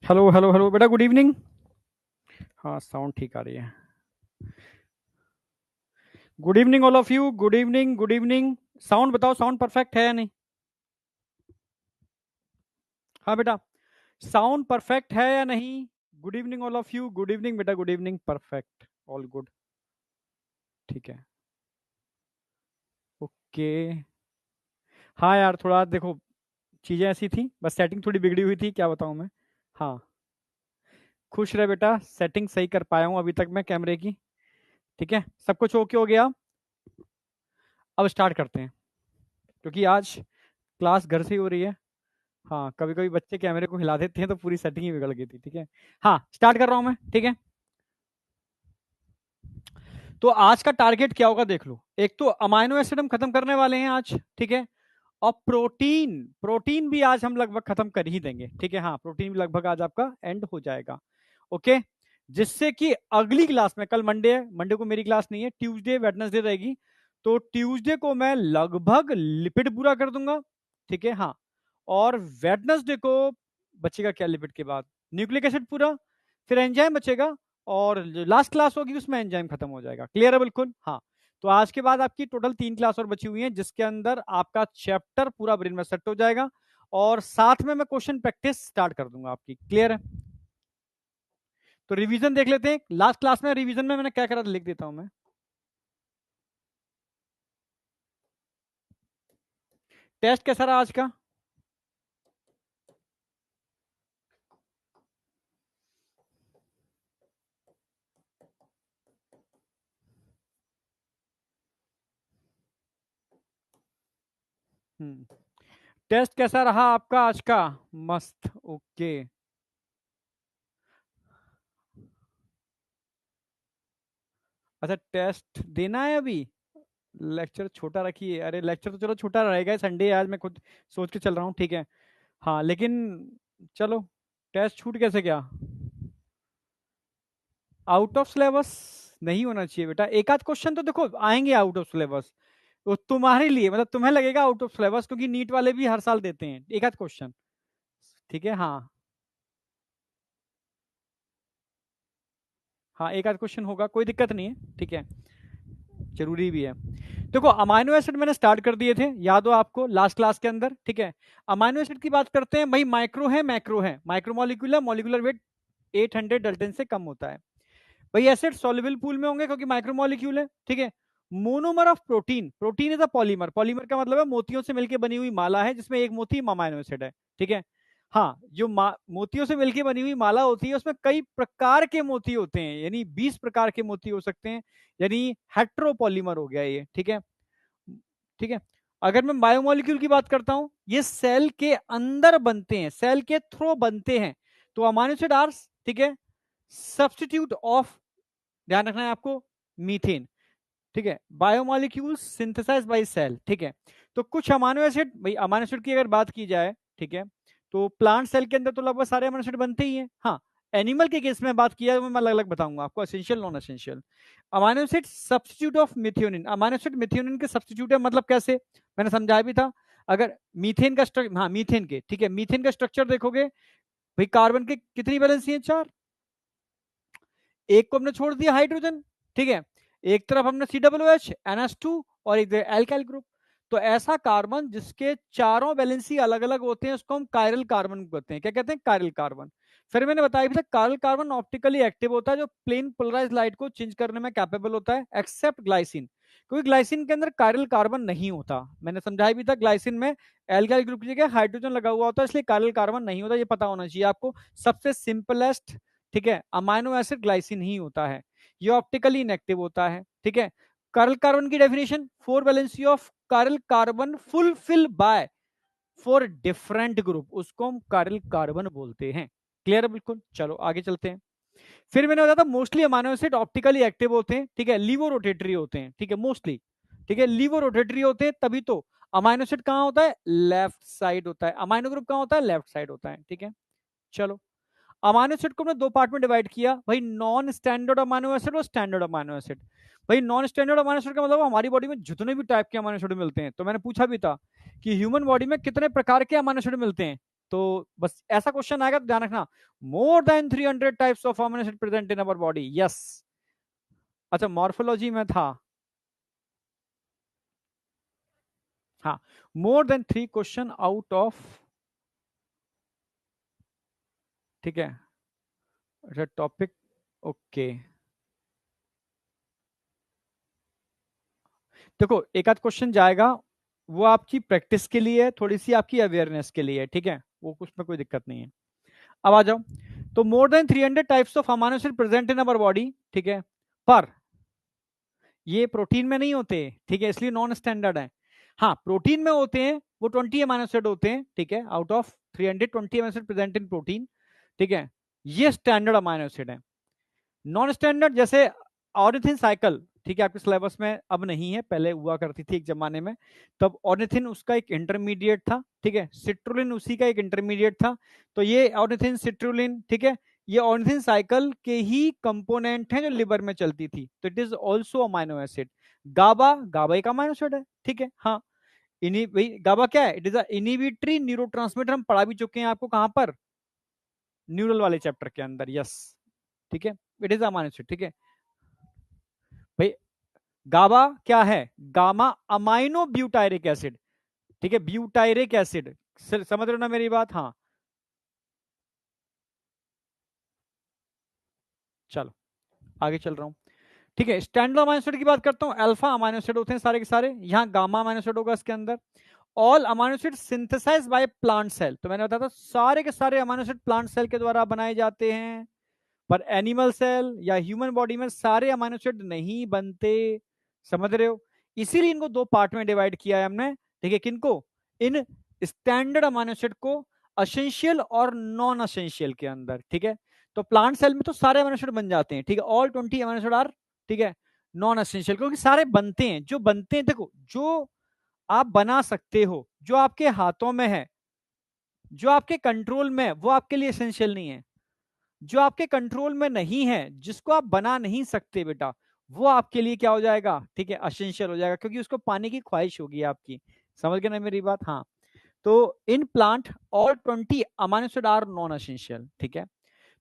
Hello hello hello बेटा, good evening. हाँ, sound ठीक आ रही है। Good evening all of you, good evening good evening. Sound बताओ, साउंड परफेक्ट है या नहीं? हाँ बेटा, साउंड परफेक्ट है या नहीं? Good evening all of you, good evening बेटा, good evening, perfect, all good. ठीक है, ओके। हाँ यार, थोड़ा देखो, चीज़ें ऐसी थी, बस सेटिंग थोड़ी बिगड़ी हुई थी, क्या बताऊँ मैं। हाँ, खुश रहे बेटा, सेटिंग सही कर पाया हूँ अभी तक मैं कैमरे की। ठीक है, सब कुछ ओके हो गया। अब स्टार्ट करते हैं, क्योंकि आज क्लास घर से ही हो रही है। हाँ, कभी कभी बच्चे कैमरे को हिला देते हैं तो पूरी सेटिंग ही बिगड़ गई थी। ठीक है, हाँ स्टार्ट कर रहा हूं मैं। ठीक है, तो आज का टारगेट क्या होगा देख लो। एक तो अमाइनो एसिड हम खत्म करने वाले हैं आज। ठीक है, और प्रोटीन, प्रोटीन भी आज हम लगभग खत्म कर ही देंगे। ठीक है, हाँ प्रोटीन भी लगभग आज आपका एंड हो जाएगा। ओके, जिससे कि अगली क्लास में, कल मंडे है, मंडे को मेरी क्लास नहीं है, ट्यूसडे वेडनेसडे रहेगी, तो ट्यूसडे को मैं लगभग लिपिड पूरा कर दूंगा। ठीक है, हाँ, और वेडनेसडे को बचेगा क्या लिपिड के बाद? न्यूक्लिक एसिड पूरा, फिर एंजाइम बचेगा, और लास्ट क्लास होगी उसमें एंजाइम खत्म हो जाएगा। क्लियर है बिल्कुल? हाँ, तो आज के बाद आपकी टोटल 3 क्लास और बची हुई है, जिसके अंदर आपका चैप्टर पूरा ब्रेन में सेट हो जाएगा, और साथ में मैं क्वेश्चन प्रैक्टिस स्टार्ट कर दूंगा आपकी। क्लियर है? तो रिवीजन देख लेते हैं। लास्ट क्लास में रिवीजन में मैंने क्या करा था, लिख देता हूं मैं। टेस्ट कैसा रहा आज का? टेस्ट कैसा रहा आपका आज का? मस्त, ओके। अच्छा, टेस्ट देना है अभी? लेक्चर छोटा रखिए। अरे लेक्चर तो चलो छोटा रहेगा, संडे आज मैं खुद सोच के चल रहा हूँ। ठीक है, हाँ लेकिन चलो, टेस्ट छूट कैसे गया? आउट ऑफ सिलेबस नहीं होना चाहिए बेटा। एक आध क्वेश्चन तो देखो आएंगे आउट ऑफ सिलेबस, वो तुम्हारे लिए, मतलब तुम्हें लगेगा आउट ऑफ सिलेबस, क्योंकि नीट वाले भी हर साल देते हैं एक आध क्वेश्चन। ठीक है, हाँ हाँ, एक आध क्वेश्चन होगा, कोई दिक्कत नहीं है। ठीक है, जरूरी भी है। देखो, अमाइनो एसिड मैंने स्टार्ट कर दिए थे, याद हो आपको लास्ट क्लास के अंदर। ठीक है, अमाइनो एसिड की बात करते हैं भाई। माइक्रो है, मैक्रो है। माइक्रो मॉलिक्यूलर, मॉलिक्यूलर वेट 800 डल्टन से कम होता है। भाई एसिड सॉल्युबल पूल में होंगे क्योंकि माइक्रोमोलिक्यूल है। ठीक है, monomer of protein, protein is a polymer, polymer का मतलब है मोतियों से मिलकर बनी हुई माला है, जिसमें एक मोती अमाइनो एसिड है। ठीक है, हाँ, जो मोतियों से मिलकर बनी हुई माला होती है, उसमें कई प्रकार के मोती होते हैं, यानी 20 प्रकार के मोती हो सकते हैं, यानी हेट्रोपॉलीमर हो गया ये। ठीक है, ठीक है। अगर मैं बायोमोलिक्यूल की बात करता हूं, ये सेल के अंदर बनते हैं, सेल के थ्रू बनते हैं, तो अमाइनो एसिड आर, ठीक है, सब्स्टिट्यूट ऑफ, ध्यान रखना है आपको, मीथेन। ठीक है, बायोमोलिक्यूल सिंथेसाइज बाय सेल। ठीक है, तो कुछ अमाइनो एसिड, भाई अमाइनो एसिड की अगर बात की जाए, ठीक है, तो प्लांट सेल के अंदर तो लगभग सारे अमाइनो एसिड बनते ही हैं। हाँ, एनिमल के केस में बात किया तो मैं अलग अलग बताऊंगा आपको, essential non essential. Amino acid substitute of methionine, amino acid methionine के सब्स्टिट्यूट है, मतलब कैसे, मैंने समझाया भी था। अगर मीथेन का स्ट्रक्चर, हाँ मीथेन के, ठीक है, मीथेन का स्ट्रक्चर देखोगे, भाई कार्बन के कितनी वैलेंसी है? 4। एक को हमने छोड़ दिया हाइड्रोजन। ठीक है, एक तरफ हमने COOH NH2, और एक एल्काइल ग्रुप। तो ऐसा कार्बन जिसके चारों वैलेंसी अलग अलग होते हैं, उसको हम कायरल कार्बन कहते हैं। क्या कहते हैं? Chiral carbon. फिर मैंने बताया भी था, कायरल कार्बन ऑप्टिकली एक्टिव होता है, जो प्लेन पोलराइज लाइट को चेंज करने में कैपेबल होता है, एक्सेप्ट ग्लाइसिन, क्योंकि ग्लाइसिन के अंदर कायरल कार्बन नहीं होता। मैंने समझाया भी था, ग्लाइसिन में एल्काइल ग्रुप की जगह हाइड्रोजन लगा हुआ होता है, इसलिए कायरल कार्बन नहीं होता, ये पता होना चाहिए आपको। सबसे सिंपलेस्ट, ठीक है, अमाइनो एसिड ग्लाइसिन ही होता है, ये ऑप्टिकली इनएक्टिव होता है। ठीक है, कार्ल कार्बन की definition, 4 valency of chiral carbon fulfil by 4 different group, उसको हम कार्ल कार्बन बोलते हैं। क्लियर है बिल्कुल? चलो आगे चलते हैं। फिर मैंने बताया था, mostly amino acid optically active होते हैं। ठीक है, लीवो रोटेटरी होते हैं। ठीक है, मोस्टली, ठीक है, लीवो रोटेटरी होते हैं, तभी तो अमाइनो एसिड कहां होता है? लेफ्ट साइड होता है। अमाइनो ग्रुप कहां होता है? लेफ्ट साइड होता है। ठीक है, चलो, अमाइनो एसिड को हमने 2 पार्ट में डिवाइड किया भाई, नॉन स्टैंडर्ड अमाइनो एसिड और स्टैंडर्ड अमाइनो एसिड। भाई नॉन स्टैंडर्ड अमाइनो एसिड का मतलब हमारी बॉडी में जितने भी टाइप के अमाइनो एसिड मिलते हैं, तो मैंने पूछा भी था कि ह्यूमन बॉडी में कितने प्रकार के अमाइनो एसिड मिलते हैं, तो बस ऐसा क्वेश्चन आएगा तो ध्यान रखना, more than 300 types of amino acid present in our body. Yes, अच्छा मॉर्फोलॉजी में था, हाँ, more than 3 question out of, ठीक है, अच्छा टॉपिक, ओके। देखो एक आध क्वेश्चन जाएगा, वो आपकी प्रैक्टिस के लिए, थोड़ी सी आपकी अवेयरनेस के लिए, ठीक है, वो उसमें कोई दिक्कत नहीं है। अब आ जाओ, तो more than 300 types of amino acid present in our body, ठीक है, पर ये प्रोटीन में नहीं होते, ठीक है, इसलिए नॉन स्टैंडर्ड है। हाँ प्रोटीन में होते हैं, वो 20 अमीनो एसिड होते हैं, ठीक है, out of 320 amino acid present in protein, ठीक है, ये स्टैंडर्ड अमीनो एसिड है। नॉन स्टैंडर्ड जैसे ऑर्निथिन साइकिल, ठीक है, आपके सिलेबस में अब नहीं है, पहले हुआ करती थी एक जमाने में, तब ऑर्निथिन उसका एक इंटरमीडिएट था, ठीक है, सिट्रुलिन उसी का एक इंटरमीडिएट था, तो ये ऑर्निथिन सिट्रुलिन, ठीक है, ये ऑर्निथिन साइकिल के ही कंपोनेंट हैं जो लिवर में चलती थी, तो it is also amino acid. GABA, GABA एक अमाइनो एसिड है, ठीक है, हाँ, भाई गाबा क्या है, it is a inhibitory neurotransmitter, हम पढ़ा भी चुके हैं आपको कहां पर, न्यूरल वाले चैप्टर के अंदर, यस, ठीक है, इट इज अमाइनो एसिड, ठीक है भाई। गाबा क्या है, गामा अमाइनो ब्यूटायरिक एसिड, ठीक है, ब्यूटायरिक एसिड, समझ रहे हो ना मेरी बात, हाँ, चलो आगे चल रहा हूं, ठीक है। स्टैंडर्ड अमाइनो एसिड की बात करता हूं, अल्फा अमाइनो एसिड होते हैं सारे के सारे, यहाँ गामा अमाइनो एसिड होगा इसके अंदर। All amino acid synthesised by plant cell, तो मैंने बताया था सारे के सारे अमाइनो एसिड प्लांट सेल के द्वारा बनाए जाते हैं, पर एनिमल सेल या ह्यूमन बॉडी में सारे अमाइनो एसिड नहीं बनते, समझ रहे हो, इसीलिए इनको दो पार्ट में डिवाइड किया है हमने, ठीक है, किनको, इन स्टैंडर्ड अमाइनो एसिड को असेंशियल और नॉन असेंशियल के अंदर, ठीक है। तो प्लांट सेल में तो सारे अमाइनो एसिड बन जाते हैं, ठीक है, ऑल 20 अमाइनो एसिड आर, ठीक है, नॉन असेंशियल, क्योंकि सारे बनते हैं, जो बनते हैं, देखो जो आप बना सकते हो, जो आपके हाथों में है, जो आपके कंट्रोल में है, वो आपके लिए एसेंशियल नहीं है। जो आपके कंट्रोल में नहीं है, जिसको आप बना नहीं सकते बेटा, वो आपके लिए क्या हो जाएगा, ठीक है, असेंशियल हो जाएगा, क्योंकि उसको पाने की ख्वाहिश होगी आपकी, समझ गए ना मेरी बात, हाँ। तो in plant all 20 amino acid are non essential, ठीक है।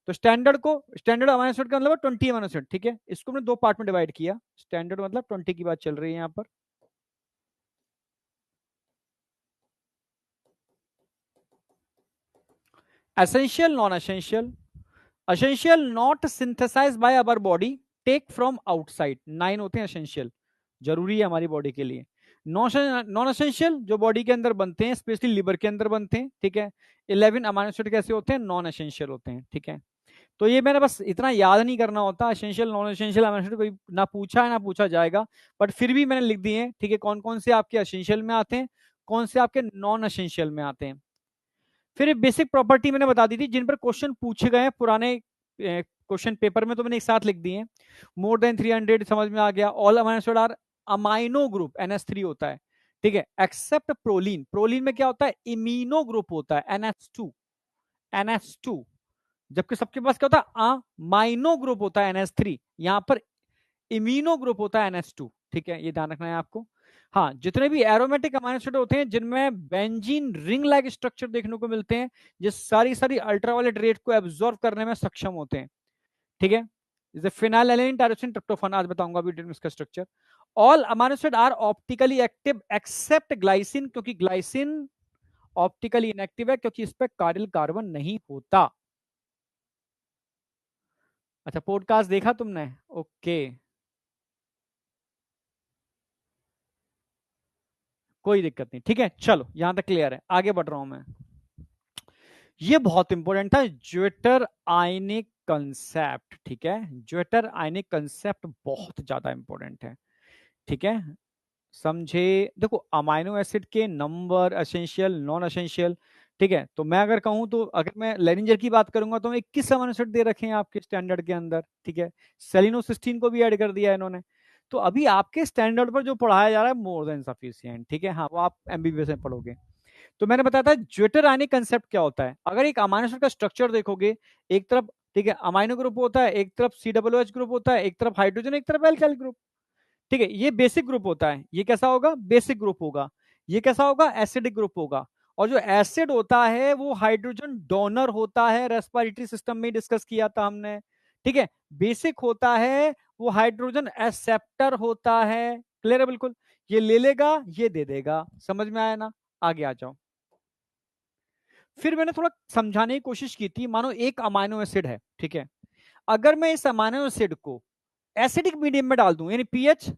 तो स्टैंडर्ड अमाइनो एसिड का मतलब 20 अमाइनो एसिड, ठीक है, इसको हमने दो पार्ट में डिवाइड किया, स्टैंडर्ड मतलब 20 की बात चल रही है यहाँ पर। Essential, non essential, essential not synthesise by our body, take from outside, 9 होते हैं एसेंशियल, जरूरी है हमारी बॉडी के लिए। नॉन एसेंशियल जो बॉडी के अंदर बनते हैं, स्पेशली लिवर के अंदर बनते हैं, ठीक है। 11 अमाइनो एसिड कैसे होते हैं, नॉन एसेंशियल होते हैं, ठीक है। तो ये मैंने बस इतना याद नहीं करना होता, essential non essential amino acid कोई ना पूछा है ना पूछा जाएगा, बट फिर भी मैंने लिख दिए, ठीक है, कौन कौन से आपके एसेंशियल में आते हैं, कौन से आपके नॉन एसेंशियल में आते हैं। फिर एक बेसिक प्रॉपर्टी मैंने बता दी थी, जिन पर क्वेश्चन पूछे गए हैं पुराने क्वेश्चन पेपर में, तो मैंने एक साथ लिख दिए। मोर देन 300 समझ में आ गया, all amino acid are amino group, NH3 होता है, ठीक है, एक्सेप्ट प्रोलीन, प्रोलीन में क्या होता है, इमीनो ग्रुप होता है, NH2, NH2, जबकि सबके पास क्या होता है, अमाइनो ग्रुप होता है, NH3, यहां पर इमीनो ग्रुप होता है, NH2, ठीक है, ये ध्यान रखना है आपको। हाँ, जितने भी एरोमेटिक अमाइनो एसिड होते हैं जिनमें बेंजीन रिंग लाइक स्ट्रक्चर देखने को मिलते हैं, जो सारी सारी अल्ट्रावायलेट रेट को एब्जॉर्ब करने में सक्षम होते हैं, ठीक है, जैसे फिनाइलएलानाइन, टायरोसिन, ट्रिप्टोफान, आज बताऊंगा अभी इसका structure. All amino acid are optically active except glycine, क्योंकि ग्लाइसिन ऑप्टिकली इनएक्टिव है, क्योंकि इस पर कार्डियल कार्बन नहीं होता। अच्छा पॉडकास्ट देखा तुमने, ओके, कोई दिक्कत नहीं, ठीक है, चलो यहां तक क्लियर है, आगे बढ़ रहा हूं मैं। ये बहुत इंपॉर्टेंट था, ज्वेटर आयनिक कंसेप्ट, ठीक है, ज्वेटर आयनिक कंसेप्ट बहुत ज्यादा इंपॉर्टेंट है, ठीक है, समझे। देखो अमाइनो एसिड के नंबर, एसेंशियल, नॉन एसेंशियल, ठीक है, तो मैं अगर कहूं, तो अगर मैं लेनिंजर की बात करूंगा, तो 21 अमाइनो एसिड दे रखे हैं आपके स्टैंडर्ड के अंदर, ठीक है, सेलिनोसिस्टीन को भी ऐड कर दिया है इन्होंने। तो अभी आपके स्टैंडर्ड पर जो पढ़ाया जा रहा है मोर देन सफिशिएंट, ठीक है, हाँ वो आप एमबीबीएस में पढ़ोगे। तो मैंने बताया था ज्वेटर आयनिक कंसेप्ट क्या होता है, अगर एक अमाइनो एसिड का स्ट्रक्चर देखोगे, एक तरफ, ठीक है, अमाइनो ग्रुप होता है, एक तरफ COOH ग्रुप होता है, एक तरफ हाइड्रोजन, एक तरफ एल्काइल ग्रुप, ठीक है, ये बेसिक ग्रुप होता है, ये कैसा होगा, बेसिक ग्रुप होगा, ये कैसा होगा, एसिडिक ग्रुप होगा। और जो एसिड होता है वो हाइड्रोजन डोनर होता है, रेस्पिरेटरी सिस्टम में डिस्कस किया था हमने, ठीक है। बेसिक होता है वो हाइड्रोजन एक्सेप्टर होता है, क्लियर है बिल्कुल। ये ले लेगा, ये दे देगा, समझ में आया ना। आगे आ जाओ। फिर मैंने थोड़ा समझाने की कोशिश की थी, मानो एक अमाइनो एसिड है, ठीक है। अगर मैं इस अमाइनो एसिड को एसिडिक मीडियम में डाल दूं, यानी पीएच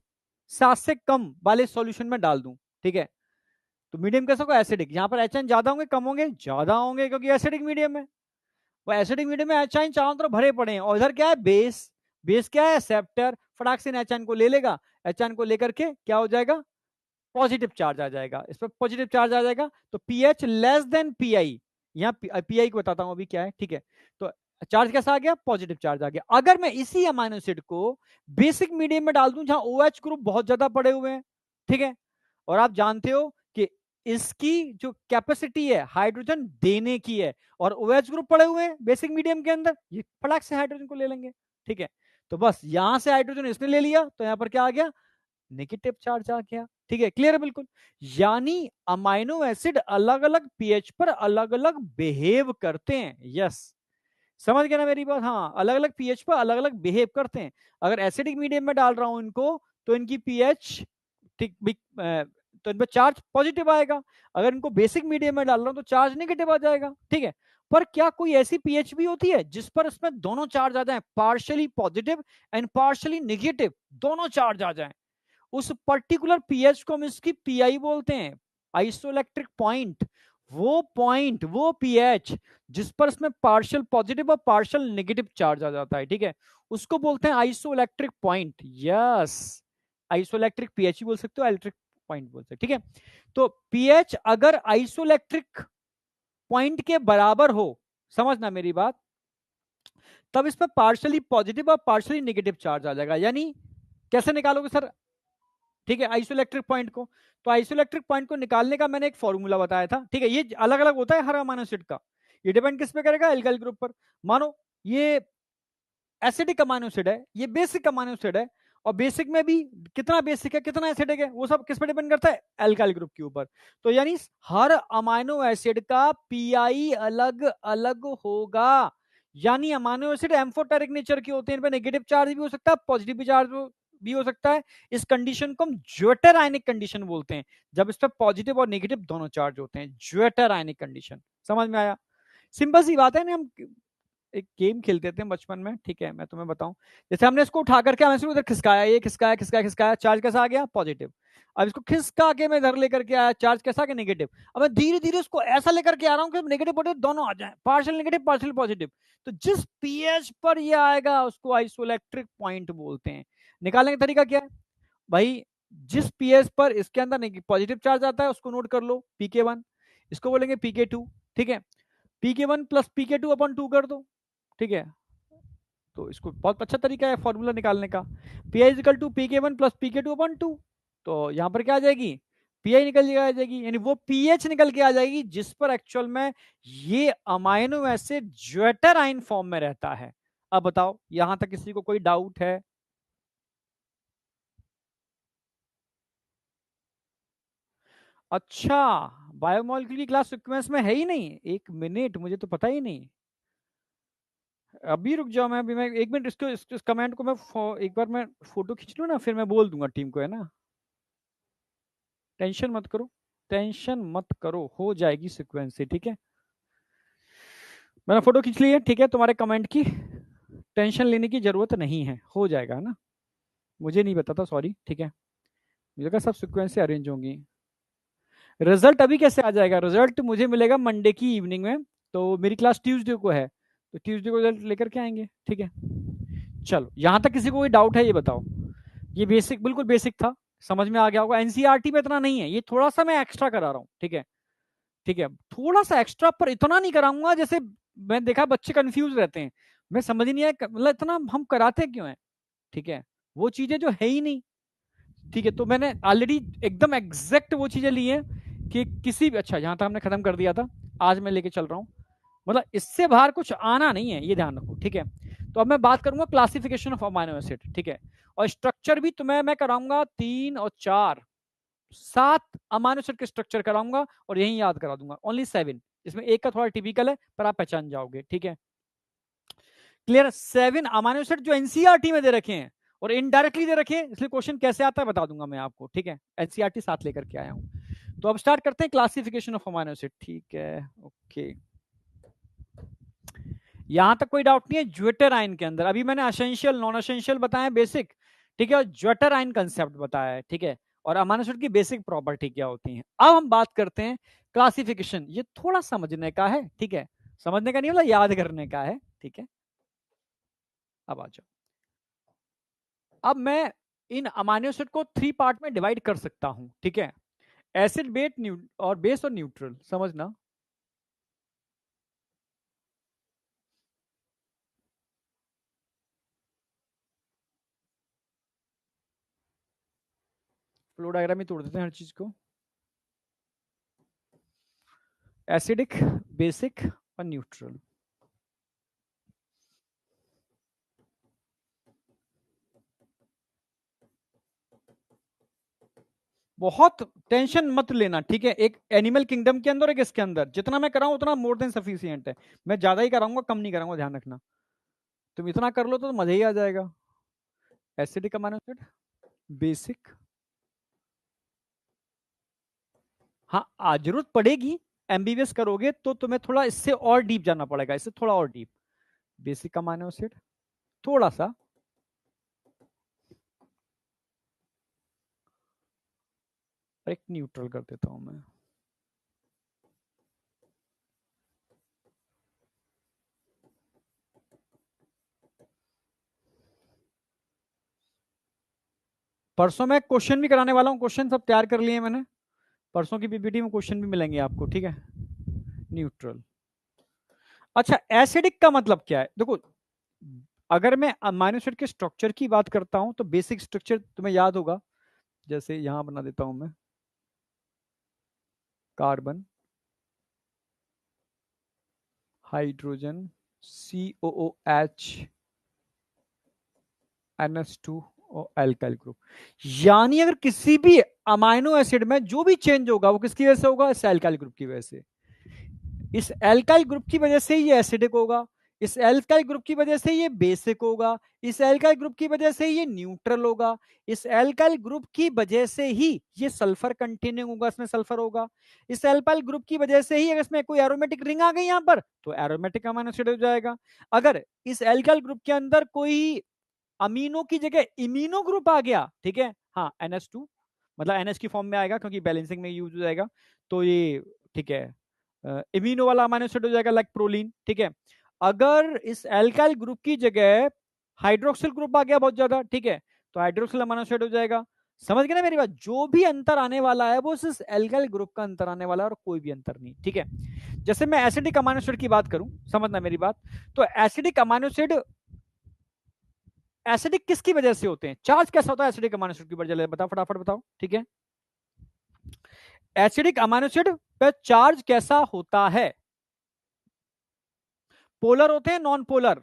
7 से कम वाले सॉल्यूशन में डाल दूं, ठीक है, तो मीडियम कैसा होगा, एसिडिक। यहां पर एच ज्यादा होंगे कम होंगे, ज्यादा होंगे, क्योंकि एसिडिक मीडियम है। वो एसिडिक मीडियम में एच चारों तरफ भरे पड़े हैं, और इधर क्या है, बेस। बेस क्या है, एक्सेप्टर। फटाक से एच को ले लेगा, एच को लेकर के क्या हो जाएगा, पॉजिटिव चार्ज आ जाएगा, इस पर पॉजिटिव चार्ज आ जाएगा। तो पीएच लेस देन पीआई, यहाँ पीआई को बताता हूं अभी क्या है, ठीक है। तो चार्ज कैसा आ गया, पॉजिटिव चार्ज आ गया। अगर मैं इसी अमाइनो एसिड को बेसिक मीडियम में डाल दूं, जहां OH ग्रुप बहुत ज्यादा पड़े हुए हैं, ठीक है, और आप जानते हो कि इसकी जो कैपेसिटी है हाइड्रोजन देने की है, और OH ग्रुप पड़े हुए हैं बेसिक मीडियम के अंदर, ये फटाक से हाइड्रोजन को ले लेंगे, ठीक है। तो बस यहां से हाइड्रोजन इसने ले लिया, तो यहां पर क्या आ गया, नेगेटिव चार्ज आ गया, ठीक है, क्लियर है बिल्कुल। यानी अमाइनो एसिड अलग अलग पीएच पर अलग अलग बिहेव करते हैं, यस, समझ गए ना मेरी बात। हाँ, अलग अलग पीएच पर अलग अलग बिहेव करते हैं। अगर एसिडिक मीडियम में डाल रहा हूं इनको, तो इनकी पीएच ठीक, तो इन पर चार्ज पॉजिटिव आएगा। अगर इनको बेसिक मीडियम में डाल रहा हूं तो चार्ज नेगेटिव आ जाएगा, ठीक है। पर क्या कोई ऐसी पीएच भी होती है जिस पर इसमें दोनों चार्ज आ जाए, partially positive and partially negative, दोनों चार्ज आ जाए, उस पर्टिकुलर पीएच को हम इसकी पीआई बोलते हैं, आइसोइलेक्ट्रिक पॉइंट। वो पीएच जिस पर इसमें पार्शियल पॉजिटिव और पार्शियल नेगेटिव चार्ज आ जाता है, ठीक है, उसको बोलते हैं isoelectric point, yes. Isoelectric pH बोल सकते हो, इलेक्ट्रिक पॉइंट बोल सकते हो, ठीक है। तो पीएच अगर आइसोइलेक्ट्रिक पॉइंट के बराबर हो, समझना मेरी बात, तब इसमें पार्शियली पॉजिटिव और पार्शियली नेगेटिव चार्ज आ जाएगा। यानी कैसे निकालोगे सर, ठीक है, आइसोइलेक्ट्रिक पॉइंट को। तो आइसोइलेक्ट्रिक पॉइंट को निकालने का मैंने एक फॉर्मूला बताया था, ठीक है। ये अलग अलग होता है हर अमाइनो एसिड का, ये डिपेंड किस पे करेगा, एल्काइल ग्रुप पर। मानो ये एसिडिक अमाइनो एसिड है, ये बेसिक अमाइनो एसिड है, और बेसिक में भी कितना बेसिक है कितना एसिडिक है, वो सब किस पे डिपेंड करता है, एल्काइल ग्रुप के ऊपर। तो यानी हर अमाइनो एसिड का पीआई अलग अलग होगा। यानी अमाइनो एसिड एम्फोटेरिक नेचर के होते हैं, इन पे नेगेटिव चार्ज भी हो सकता है, पॉजिटिव चार्ज भी हो सकता है। इस कंडीशन को हम ज्वेटर आयनिक कंडीशन बोलते हैं, जब इस पर पॉजिटिव और नेगेटिव दोनों चार्ज होते हैं, ज्वेटर आयनिक कंडीशन। समझ में आया, सिंपल सी बात है ना। हम एक गेम खेलते थे बचपन में, ठीक है, मैं तुम्हें बताऊं। जैसे हमने इसको उठा करके हमें उधर खिसकाया, ये खिसकाया खिसकाया खिसकाया, चार्ज कैसा आ गया, पॉजिटिव। अब इसको खिसका के मैं इधर लेकर के आया, चार्ज कैसा आ गया, नेगेटिव। अब मैं धीरे धीरे उसको ऐसा लेकर के आ रहा हूं कि नेगेटिव पॉजिटिव दोनों आ जाए, पार्शियल नेगेटिव पार्शियल पॉजिटिव। तो जिस पीएच पर ये आएगा उसको आइसोइलेक्ट्रिक पॉइंट बोलते हैं। निकालने का तरीका क्या है भाई, जिस पीएच पर इसके अंदर पॉजिटिव चार्ज आता है उसको नोट कर लो, pk1, इसको बोलेंगे pk2, ठीक है। pk1 प्लस pk2 अपॉन 2 कर दो, ठीक है। तो इसको बहुत अच्छा तरीका है फॉर्मूला निकालने का, P I is equal to P K one plus P K two upon two. तो यहाँ पर क्या आ जाएगी, पी आई निकल आ जाएगी, यानी वो पीएच निकल के आ जाएगी जिस पर एक्चुअल में ये amino acid zwitter ion form में रहता है। अब बताओ यहां तक किसी को कोई डाउट है? अच्छा, बायोमोलिक्यूल की क्लास सीक्वेंस में है ही नहीं, एक मिनट, मुझे तो पता ही नहीं। अभी रुक जाओ, मैं अभी मैं एक मिनट इसको इस कमेंट को मैं एक बार मैं फोटो खींच लूँ ना, फिर मैं बोल दूंगा टीम को, है ना। टेंशन मत करो, टेंशन मत करो, हो जाएगी सीक्वेंस से, ठीक है। मैंने फोटो खींच ली है, ठीक है, तुम्हारे कमेंट की टेंशन लेने की जरूरत नहीं है, हो जाएगा ना। मुझे नहीं पता था, सॉरी, ठीक है। मुझे लगा सब सीक्वेंस से अरेंज होंगी। रिजल्ट अभी कैसे आ जाएगा, रिजल्ट मुझे मिलेगा मंडे की इवनिंग में, तो मेरी क्लास ट्यूसडे को है, तो ट्यूसडे को रिजल्ट लेकर के आएंगे, ठीक है। चलो, यहां तक किसी को कोई डाउट है, ये बताओ। ये बेसिक, बिल्कुल बेसिक था, समझ में आ गया होगा। एनसीईआरटी में इतना नहीं है, ये थोड़ा सा मैं एक्स्ट्रा करा रहा हूँ, ठीक है, ठीक है, थोड़ा सा एक्स्ट्रा, पर इतना नहीं कराऊंगा जैसे मैं देखा बच्चे कंफ्यूज रहते हैं, मैं समझ नहीं आया मतलब इतना हम कराते क्यों है, ठीक है, वो चीजें जो है ही नहीं, ठीक है। तो मैंने ऑलरेडी एकदम एग्जैक्ट वो चीजें ली हैं कि किसी भी, अच्छा यहाँ तक हमने खत्म कर दिया था, आज मैं लेके चल रहा हूँ, मतलब इससे बाहर कुछ आना नहीं है, ये ध्यान रखो, ठीक है। तो अब मैं बात करूंगा क्लासिफिकेशन ऑफ अमाइनो एसिड, ठीक है, और स्ट्रक्चर भी तुम्हें मैं कराऊंगा 3 और 4, 7 अमाइनो एसिड के स्ट्रक्चर कराऊंगा और यही याद करा दूंगा, ओनली 7। इसमें एक का थोड़ा टिपिकल है पर आप पहचान जाओगे, ठीक है। क्लियर? 7 अमाइनो एसिड जो एनसीईआरटी में दे रखे हैं और इनडायरेक्टली दे रखे हैं, इसलिए क्वेश्चन कैसे आता है बता दूंगा मैं आपको, ठीक है। एनसीईआरटी साथ लेकर के आया हूं। तो अब स्टार्ट करते हैं क्लासिफिकेशन ऑफ अमाइनो एसिड, ठीक है। ओके, यहां तक कोई डाउट नहीं है। ज्वेटर आयन के अंदर अभी मैंने असेंशियल नॉन असेंशियल बताया, बेसिक, ठीक है, और ज्वेटर आयन कंसेप्ट बताया है, ठीक है, और अमाइनो एसिड की बेसिक प्रॉपर्टी क्या होती है। अब हम बात करते हैं क्लासिफिकेशन। ये थोड़ा समझने का है, ठीक है, समझने का नहीं मतलब याद करने का है, ठीक है। अब आ जाओ, अब मैं इन अमाइनो एसिड को 3 पार्ट में डिवाइड कर सकता हूं, ठीक है। एसिड, बेस और न्यूट्रल, समझना। फ्लो डायग्राम ही तोड़ देते हैं हर चीज को। एसिडिक, बेसिक और न्यूट्रल। बहुत टेंशन मत लेना, ठीक है। एक एनिमल किंगडम के अंदर, एक इसके अंदर, जितना मैं कराऊं उतना मोर देन सफिशियंट है। मैं ज्यादा ही कराऊंगा, कम नहीं कराऊंगा, ध्यान रखना। तुम इतना कर लो तो मजा ही आ जाएगा। एसिडिक अमाइनो एसिड, बेसिक, हाँ आज जरूरत पड़ेगी, एमबीबीएस करोगे तो तुम्हें थोड़ा इससे और डीप जाना पड़ेगा, इससे थोड़ा और डीप। बेसिक अमाइनो एसिड थोड़ा सा, एक न्यूट्रल कर देता हूं मैं। परसों मैं क्वेश्चन भी कराने वाला हूँ, क्वेश्चन सब तैयार कर लिए मैंने, परसों की पीपीटी में क्वेश्चन भी मिलेंगे आपको, ठीक है। न्यूट्रल। अच्छा, एसिडिक का मतलब क्या है? देखो, अगर मैं अमाइनो एसिड के स्ट्रक्चर की बात करता हूं तो बेसिक स्ट्रक्चर तुम्हें याद होगा, जैसे यहां बना देता हूं मैं, कार्बन, हाइड्रोजन, COOH, NH2 और एल्काइल ग्रुप। यानी अगर किसी भी अमाइनो एसिड में जो भी चेंज होगा वो किसकी वजह से होगा? इस एल्काइल ग्रुप की वजह से। इस एल्काइल ग्रुप की वजह से ये एसिडिक होगा, इस एल्काइल ग्रुप की वजह से ये बेसिक होगा, इस एल्काइल ग्रुप की वजह से ये न्यूट्रल होगा, इस एल्काइल ग्रुप की वजह से ही ये सल्फर कंटेनिंग होगा, इसमें सल्फर होगा, इस एल्काइल ग्रुप की वजह से ही अगर इसमें कोई एरोमेटिक रिंग आ गई यहां पर तो एरोमेटिक अमाइनो एसिड हो जाएगा। अगर इस एल्काइल ग्रुप के अंदर कोई अमीनो की जगह इमीनो ग्रुप आ गया, ठीक है, हाँ NH2 मतलब NH की फॉर्म में आएगा क्योंकि बैलेंसिंग में यूज हो जाएगा, तो ये ठीक है इमीनो वाला अमाइनो एसिड हो जाएगा, लाइक प्रोलीन, ठीक है। अगर इस एल्काइल ग्रुप की जगह हाइड्रोक्सिल ग्रुप आ गया बहुत ज्यादा, ठीक है, तो हाइड्रोक्सिल अमाइनो एसिड हो जाएगा। समझ गए ना मेरी बात? जो भी अंतर आने वाला है वो इस एल्काइल ग्रुप का अंतर आने वाला है और कोई भी अंतर नहीं, ठीक है। जैसे मैं एसिडिक अमाइनो एसिड की बात करूं, समझना मेरी बात, तो एसिडिक अमाइनो एसिड, एसिडिक किसकी वजह से होते हैं? चार्ज कैसा होता है एसिडिक अमाइनो एसिड की वजह से? बताओ फटाफट बताओ, ठीक है। एसिडिक अमाइनो एसिड पे चार्ज कैसा होता है? पोलर होते हैं, नॉन पोलर?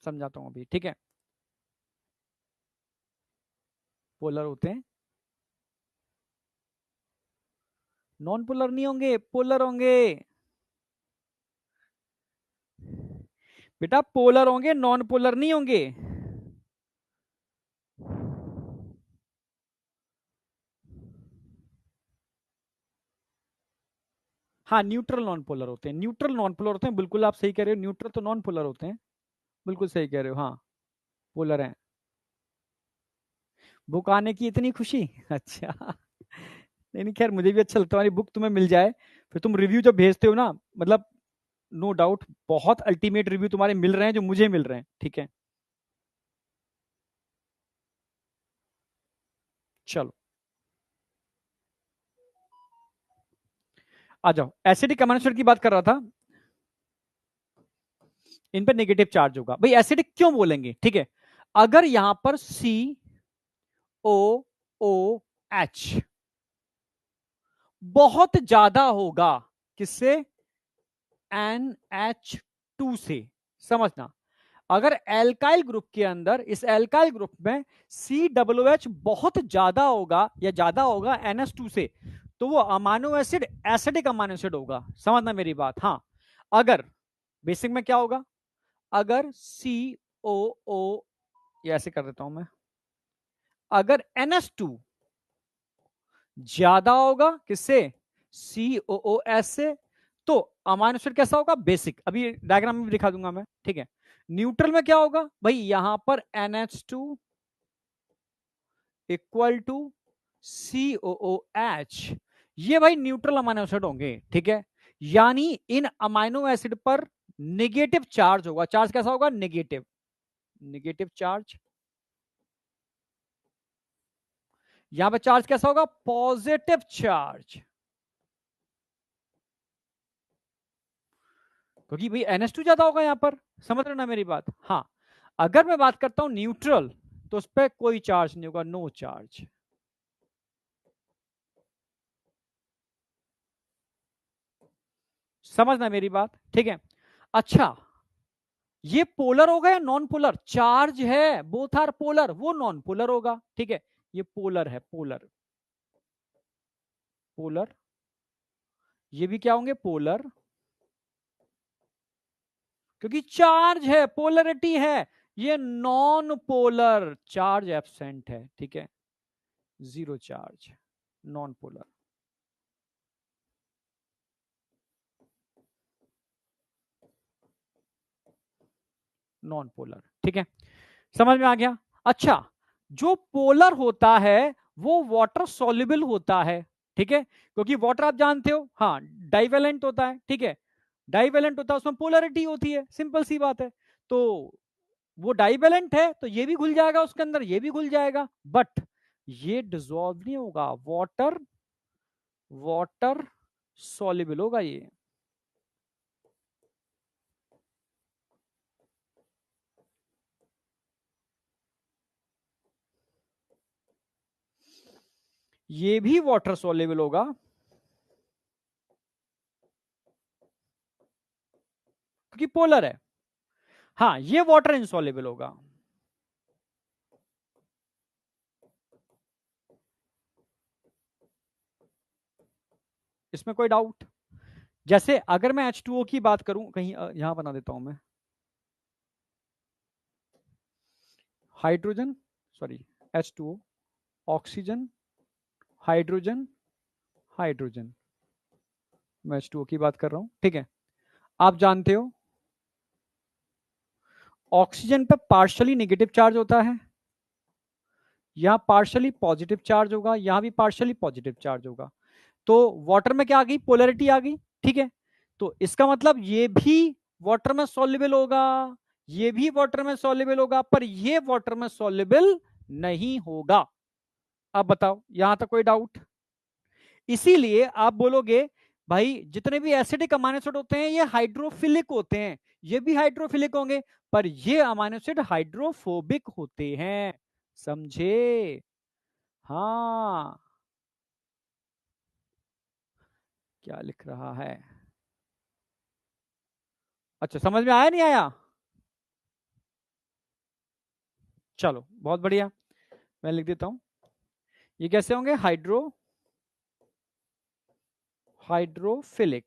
समझाता हूं अभी, ठीक है। पोलर होते हैं, नॉन पोलर नहीं होंगे, पोलर होंगे बेटा, पोलर होंगे, नॉन पोलर नहीं होंगे। हाँ, न्यूट्रल नॉन पोलर होते हैं, न्यूट्रल नॉन पोलर होते हैं, बिल्कुल आप सही कह रहे हो, न्यूट्रल तो नॉन पोलर होते हैं, बिल्कुल सही कह रहे हो, हाँ पोलर हैं। बुक आने की इतनी खुशी? अच्छा नहीं नहीं, खैर मुझे भी अच्छा लगता है हमारी बुक तुम्हें मिल जाए, फिर तुम रिव्यू जब भेजते हो ना, मतलब नो डाउट बहुत अल्टीमेट रिव्यू तुम्हारे मिल रहे हैं जो मुझे मिल रहे हैं, ठीक है। चलो आ जाओ, एसिडिक अमाइनो एसिड की बात कर रहा था, इन पर नेगेटिव चार्ज होगा भाई, एसिडिक क्यों बोलेंगे, ठीक है। अगर यहां पर COOH बहुत ज्यादा होगा, किससे? NH2 से, समझना। अगर एल्काइल ग्रुप के अंदर, इस एल्काइल ग्रुप में COOH बहुत ज्यादा होगा या ज्यादा होगा NH2 से, तो वो amino acid acidic amino acid होगा। समझना मेरी बात। हाँ, अगर बेसिक में क्या होगा, अगर COO, ये ऐसे कर देता हूं मैं, अगर NH2 ज्यादा होगा किससे, COOS से, तो अमाइनो एसिड कैसा होगा, बेसिक। अभी डायग्राम में भी दिखा दूंगा मैं, ठीक है। न्यूट्रल में क्या होगा भाई, यहां पर NH2 इक्वल टू COOH, ये भाई न्यूट्रल अमाइनो एसिड होंगे, ठीक है। यानी इन अमाइनो एसिड पर नेगेटिव चार्ज होगा। चार्ज कैसा होगा, नेगेटिव, नेगेटिव चार्ज। यहां पे चार्ज कैसा होगा, पॉजिटिव चार्ज, क्योंकि भाई NH2 ज्यादा होगा यहां पर। समझ रहे ना मेरी बात। हाँ, अगर मैं बात करता हूं न्यूट्रल, तो उस पर कोई चार्ज नहीं होगा, नो चार्ज। समझना मेरी बात, ठीक है। अच्छा, ये पोलर होगा या नॉन पोलर, चार्ज है, बोथ आर पोलर, वो नॉन पोलर होगा, ठीक है। ये पोलर है, पोलर, पोलर, ये भी क्या होंगे, पोलर, क्योंकि चार्ज है, पोलरिटी है। ये नॉन पोलर, चार्ज एब्सेंट है, ठीक है, zero charge, non polar. Non polar, ठीक है, समझ में आ गया। अच्छा, जो पोलर होता है वो वाटर सॉल्युबल होता है, ठीक है, क्योंकि वाटर आप जानते हो, हाँ, डाइवेलेंट होता है, ठीक है। डाइवेलेंट होता है, उसमें पोलरिटी होती है, सिंपल सी बात है। तो वो डाइवेलेंट है तो ये भी घुल जाएगा उसके अंदर, ये भी घुल जाएगा, बट ये डिसॉल्व नहीं होगा, वाटर, वाटर सॉल्युबल होगा ये। ये भी वाटर सॉल्युबल होगा, क्योंकि पोलर है। हाँ, ये वाटर इनसॉल्युबल होगा। इसमें कोई डाउट। जैसे अगर मैं H2O की बात करूं, कहीं यहां बना देता हूं मैं, hydrogen, sorry, H2O, oxygen, hydrogen, hydrogen, मैं H2O की बात कर रहा हूं, ठीक है। आप जानते हो ऑक्सीजन पर पार्शियली नेगेटिव चार्ज होता है, यहां पार्शियली पॉजिटिव चार्ज होगा, यहां भी पार्शियली पॉजिटिव चार्ज होगा। तो वाटर में क्या आ गई, पोलैरिटी आ गई, ठीक है। तो इसका मतलब ये भी वाटर में सॉल्युबल होगा, ये भी वाटर में सॉल्युबल होगा, पर ये वाटर में सॉल्युबल नहीं होगा। अब बताओ, यहां तक कोई डाउट। इसीलिए आप बोलोगे भाई जितने भी एसिडिक अमाइनो एसिड होते हैं ये हाइड्रोफिलिक होते हैं, ये भी हाइड्रोफिलिक होंगे, पर ये अमाइनो एसिड हाइड्रोफोबिक होते हैं। समझे। हाँ, क्या लिख रहा है, अच्छा, समझ में आया नहीं आया, चलो बहुत बढ़िया, मैं लिख देता हूं। ये कैसे होंगे, हाइड्रोफिलिक,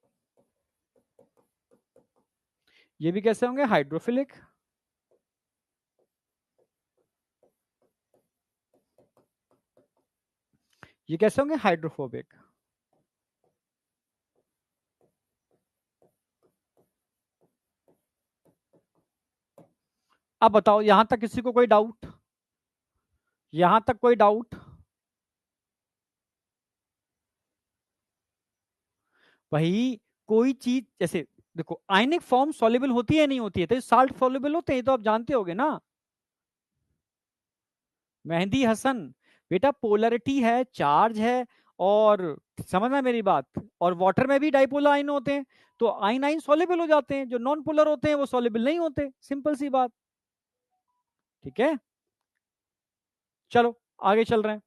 ये भी कैसे होंगे, हाइड्रोफिलिक, ये कैसे होंगे, हाइड्रोफोबिक। अब बताओ, यहां तक किसी को कोई डाउट, यहां तक कोई डाउट। भाई कोई चीज जैसे देखो, आयनिक फॉर्म सॉल्युबल होती है नहीं होती है, तो साल्ट सॉल्युबल होते हैं, तो आप जानते होगे ना। मेहंदी हसन, बेटा पोलरिटी है, चार्ज है, और समझना मेरी बात, और वाटर में भी डाइपोलर आयन होते हैं, तो आयन आयन सॉल्युबल हो जाते हैं, जो नॉन पोलर होते हैं वो सॉल्युबल नहीं होते, सिंपल सी बात, ठीक है। चलो आगे चल रहे हैं,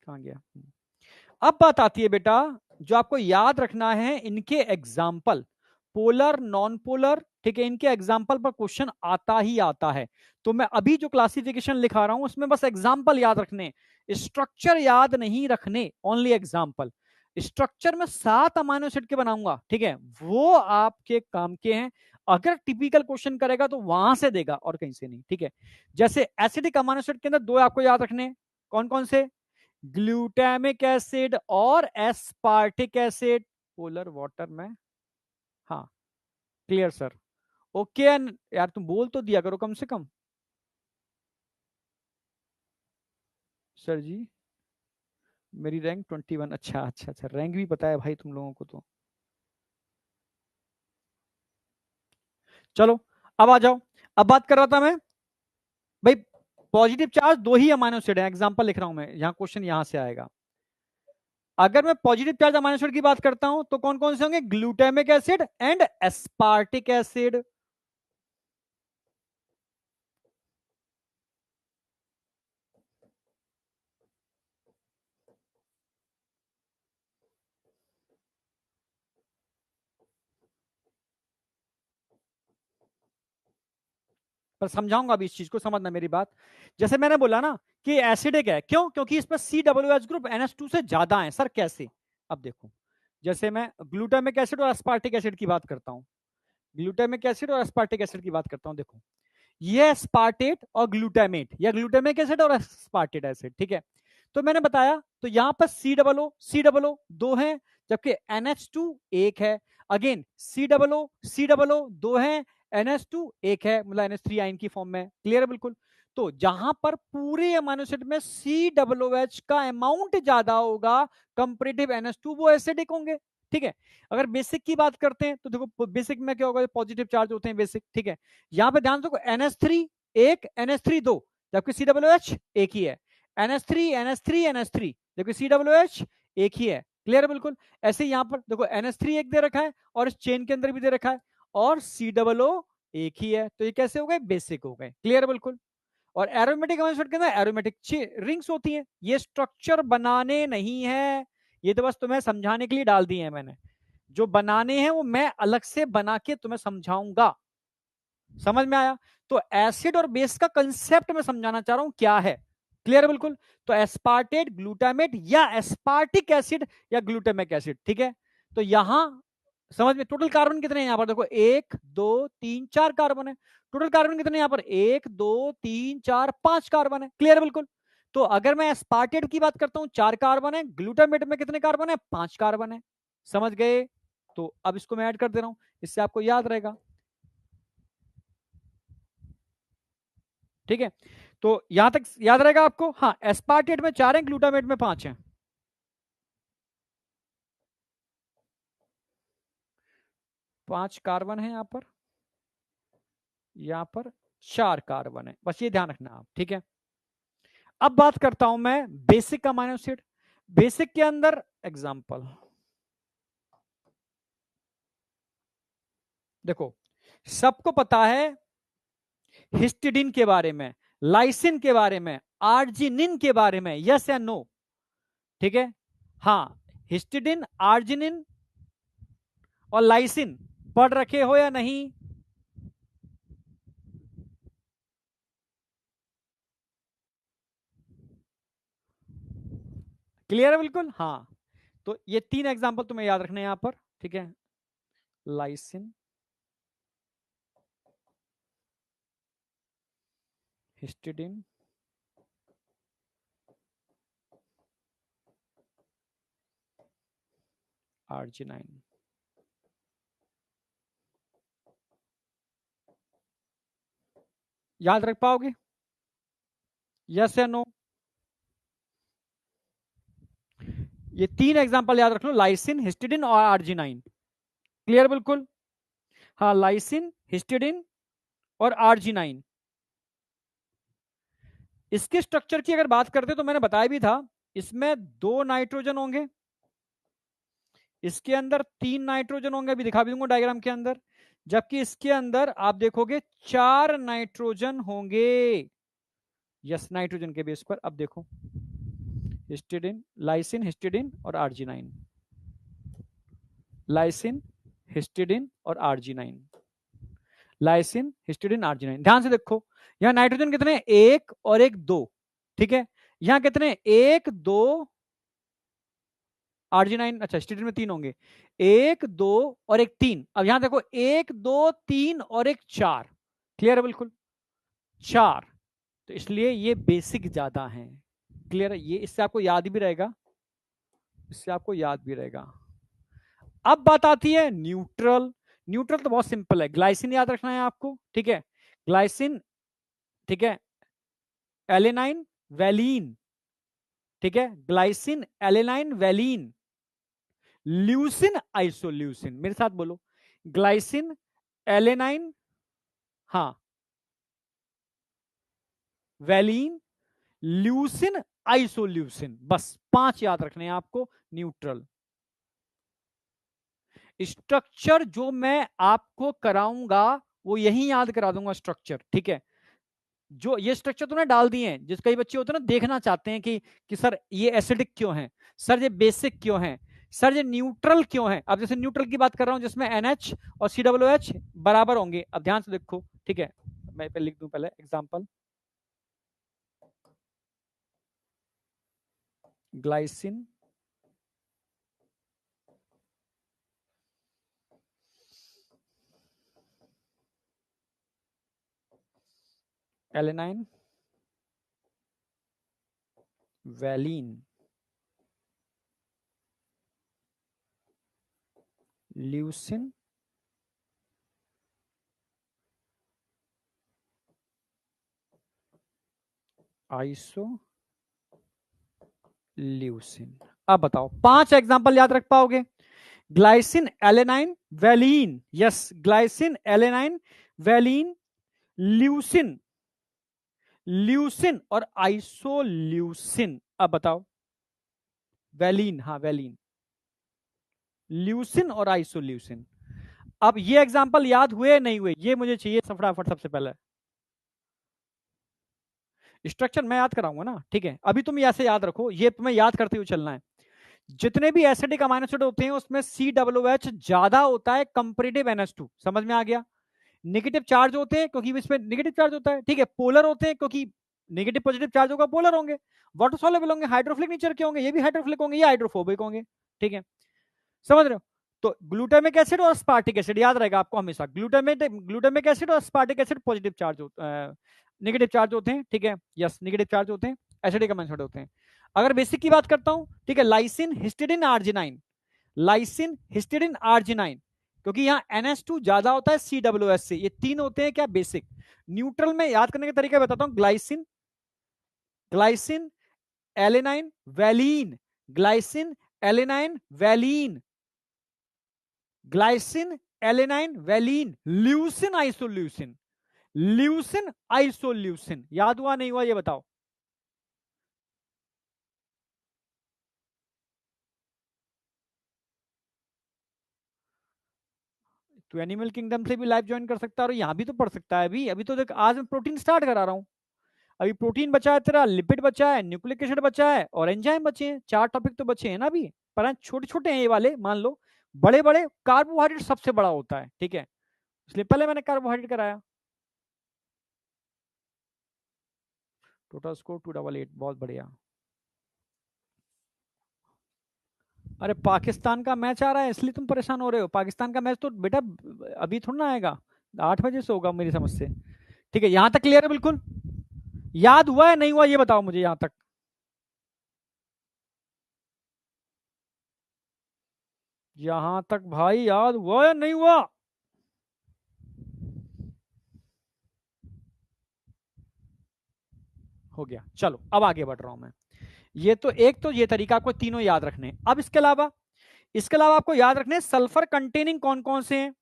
कहां गया। अब बात आती है बेटा, जो आपको याद रखना है इनके एग्जाम्पल, पोलर, नॉन पोलर, ठीक है, इनके एग्जाम्पल पर क्वेश्चन आता ही आता है। तो मैं अभी जो क्लासिफिकेशन लिखा रहा हूं उसमें बस एग्जाम्पल याद रखने, स्ट्रक्चर याद नहीं रखने, ओनली एग्जाम्पल। स्ट्रक्चर में 7 अमाइनो एसिड के बनाऊंगा, ठीक है, वो आपके काम के हैं। अगर टिपिकल क्वेश्चन करेगा तो वहां से देगा और कहीं से नहीं, ठीक है। जैसे एसिडिक अमाइनो एसिड के अंदर 2 आपको याद रखने, कौन कौन से? ग्लूटामिक एसिड और एस्पार्टिक एसिड। पोलर वाटर में, हाँ, क्लियर सर, ओके। यार तुम बोल तो दिया करो कम से कम। सर जी मेरी रैंक 21। अच्छा अच्छा अच्छा, रैंक भी पता है भाई तुम लोगों को तो। चलो अब आ जाओ। अब बात कर रहा था मैं भाई, पॉजिटिव चार्ज 2 ही अमाइनो एसिड है, एग्जांपल लिख रहा हूं मैं, यहां क्वेश्चन यहां से आएगा। अगर मैं पॉजिटिव चार्ज अमाइनो एसिड की बात करता हूं तो कौन कौन से होंगे? Glutamic acid and aspartic acid. पर समझाऊंगा अभी इस चीज को, समझना मेरी बात। जैसे मैंने बोला ना कि एसिडिक है, क्यों? क्योंकि इस पर COOH ग्रुप NH2 से ज्यादा है। सर कैसे? अब देखो, जैसे मैं ग्लूटामिक एसिड और एस्पार्टिक एसिड की बात करता हूं, ग्लूटामिक एसिड और एस्पार्टिक एसिड की बात करता हूं, देखो ये एस्पार्टेट और ग्लूटामेट, या ग्लूटामिक एसिड और एस्पार्टेट एसिड, ठीक है। तो मैंने बताया, तो यहां पर C OO 2 है, जबकि NH2 1 है। अगेन C OO 2 है, NH2 1 है, मतलब NH3 आयन की फॉर्म में। क्लियर है बिल्कुल? तो जहां पर पूरे अमाइनो एसिड में COOH का अमाउंट ज्यादा होगा कंपेरेटिव NH2, वो एसिडिक होंगे, ठीक है। अगर बेसिक की बात करते हैं तो देखो बेसिक में क्या होगा, पॉजिटिव चार्ज होते हैं बेसिक, ठीक है। यहां पे ध्यान दो, NH3 1, NH3 2, जबकि COOH एक ही है। NH3 NH3 NH3, जबकि COOH एक ही है। क्लियर बिल्कुल? ऐसे यहां पर देखो NH3 एक दे रखा है और इस चेन के अंदर भी दे रखा है, और COO एक ही है, तो ये कैसे हो गए? बेसिक हो गए। क्लियर बिल्कुल? और एरोमेटिक अमीनो एसिड के अंदर एरोमेटिक रिंग्स होती हैं, ये स्ट्रक्चर बनाने नहीं है, ये तो बस तुम्हें समझाने के लिए डाल दिए हैं मैंने। जो बनाने हैं वो मैं अलग से बना के तुम्हें समझाऊंगा। समझ में आया? तो एसिड और बेस का कंसेप्ट मैं समझाना चाह रहा हूं क्या है। क्लियर बिल्कुल? तो एस्पार्टेट, ग्लूटामेट, या एस्पार्टिक एसिड, या ग्लूटामिक एसिड, ठीक है। तो यहां समझ में, टोटल कार्बन कितने हैं यहां पर? देखो 1 2 3 4 कार्बन है। टोटल कार्बन कितने यहां पर? 1 2 3 4 5 कार्बन है। क्लियर बिल्कुल? तो अगर मैं एस्पार्टेट की बात करता हूं 4 कार्बन है, ग्लूटामेट में कितने कार्बन है? 5 कार्बन है। समझ गए? तो अब इसको मैं ऐड कर दे रहा हूं, इससे आपको याद रहेगा, ठीक है। तो यहां तक याद रहेगा आपको? हाँ, एस्पार्टेट में 4 है, ग्लूटामेट में 5 है। 5 कार्बन है यहां पर 4 कार्बन है, बस ये ध्यान रखना आप, ठीक है। अब बात करता हूं मैं बेसिक अमीनो एसिड। बेसिक के अंदर एग्जांपल देखो, सबको पता है हिस्टिडिन के बारे में, लाइसिन के बारे में, आर्जिनिन के बारे में, यस या नो? ठीक है, हाँ, हिस्टिडिन, आर्जिनिन और लाइसिन पढ़ रखे हो या नहीं? क्लियर है बिल्कुल? हाँ, तो ये 3 एग्जांपल तुम्हें याद रखने हैं यहां पर, ठीक है। Lysine, histidine, arginine. याद रख पाओगे? यस या नो? ये 3 एग्जांपल याद रख लो, लाइसिन, हिस्टिडिन और आर्जिनाइन। क्लियर बिल्कुल? हाँ, लाइसिन, हिस्टिडिन और आर्जिनाइन। इसके स्ट्रक्चर की अगर बात करते तो मैंने बताया भी था, इसमें 2 नाइट्रोजन होंगे, इसके अंदर 3 नाइट्रोजन होंगे, अभी दिखा भी दूंगा डायग्राम के अंदर, जबकि इसके अंदर आप देखोगे 4 नाइट्रोजन होंगे। यस, नाइट्रोजन के बेस पर। अब देखो, हिस्टिडिन, लाइसिन, हिस्टिडिन और आर्जिनाइन, लाइसिन, हिस्टिडिन और आर्जिनाइन, लाइसिन हिस्टिडिन आर्जिनाइन। ध्यान से देखो, यहां नाइट्रोजन कितने हैं? एक और एक दो, ठीक है। यहां कितने? एक दो आर्जिनाइन, अच्छा हिस्टिडिन में तीन होंगे, एक दो और एक तीन। अब यहां देखो, एक दो तीन और एक चार, क्लियर है? बिल्कुल चार, तो इसलिए ये बेसिक ज्यादा है। क्लियर है? ये इससे आपको याद भी रहेगा, इससे आपको याद भी रहेगा। अब बात आती है न्यूट्रल। न्यूट्रल तो बहुत सिंपल है, ग्लाइसिन याद रखना है आपको, ठीक है। ग्लाइसिन, ठीक है, एलेनाइन वैलीन, ठीक है, glycine alanine valine, leucine isoleucine. मेरे साथ बोलो, ग्लाइसिन एलेनाइन, हाँ, वैलीन, ल्यूसिन आइसोल्यूसिन, बस 5 याद रखने हैं आपको न्यूट्रल। स्ट्रक्चर जो मैं आपको कराऊंगा वो यही याद करा दूंगा स्ट्रक्चर, ठीक है। जो ये स्ट्रक्चर तुमने डाल दिए हैं, जिस कई बच्चे होते हैं ना देखना चाहते हैं कि सर ये एसिडिक क्यों है, सर ये बेसिक क्यों है, सर ये न्यूट्रल क्यों है। अब जैसे न्यूट्रल की बात कर रहा हूं जिसमें NH और COOH बराबर होंगे। अब ध्यान से देखो, ठीक है, मैं पहले लिख दूं, पहले example, glycine alanine valine leucine iso leucine. अब बताओ 5 एग्जांपल याद रख पाओगे? Glycine alanine valine, yes, glycine alanine valine, leucine, leucine और आइसोल्यूसिन। अब बताओ, वैलीन, हाँ वैलीन, ल्यूसिन और आइसोल्यूसिन। अब ये एग्जांपल याद हुए नहीं हुए, ये मुझे चाहिए फटाफट सबसे पहले। स्ट्रक्चर मैं याद कराऊंगा ना, ठीक है। अभी तुम ऐसे याद रखो, ये तुम्हें याद करते हुए चलना है। जितने भी एसिडिक अमाइनो एसिड होते हैं उसमें COOH ज्यादा होता है कंपैरेटिव NH2, समझ में आ गया? नेगेटिव चार्ज होते हैं क्योंकि इसमें नेगेटिव चार्ज होता है, ठीक है। पोलर होते हैं क्योंकि नेगेटिव पॉजिटिव चार्ज होगा, पोलर होंगे। वाटर सॉल्युबल होंगे, हाइड्रोफिलिक नेचर के होंगे, ये भी हाइड्रोफिलिक होंगे, ये हाइड्रोफोबिक होंगे, ठीक है। समझ रहे हो? तो ग्लूटामिक एसिड और स्पार्टिक एसिड याद रहेगा आपको हमेशा, ग्लूटामिक एसिड और स्पार्टिक acid positive charge negative charge होते हैं, ठीक है, यस, नेगेटिव चार्ज होते हैं, एसिडिक अमाइनो एसिड होते हैं। अगर बेसिक की बात करता हूं, ठीक है, lysine histidine arginine, lysine histidine arginine, क्योंकि यहां NH2 ज्यादा होता है COOH से, ये तीन होते हैं क्या बेसिक। न्यूट्रल में याद करने का तरीका बताता हूं, glycine, glycine alanine valine, glycine alanine valine, glycine alanine valine, leucine isoleucine, leucine isoleucine. याद हुआ नहीं हुआ ये बताओ? तो एनिमल किंगडम से भी लाइव ज्वाइन कर सकता है और यहाँ भी तो पढ़ सकता है। अभी अभी तो देख, आज मैं प्रोटीन स्टार्ट करा रहा हूँ। अभी प्रोटीन बचा है तेरा, लिपिड बचा है, न्यूक्लिक एसिड बचा है और एंजाइम बचे हैं। 4 टॉपिक तो बचे हैं ना अभी, पर छोटे छोटे हैं ये वाले, मान लो। बड़े बड़े कार्बोहाइड्रेट सबसे बड़ा होता है, ठीक है, इसलिए पहले मैंने कार्बोहाइड्रेट कराया। टोटल स्कोर 288, बहुत बढ़िया। अरे पाकिस्तान का मैच आ रहा है इसलिए तुम परेशान हो रहे हो। पाकिस्तान का मैच तो बेटा अभी थोड़ा ना आएगा, 8 बजे से होगा मेरी समझ से, ठीक है। यहां तक क्लियर है बिल्कुल? याद हुआ है नहीं हुआ ये बताओ मुझे यहां तक? यहां तक भाई याद हुआ या नहीं हुआ? हो गया, चलो अब आगे बढ़ रहा हूं मैं। ये तो एक, तो ये तरीका आपको तीनों याद रखने हैं। अब इसके अलावा आपको याद रखने सल्फर कंटेनिंग कौन कौन से हैं।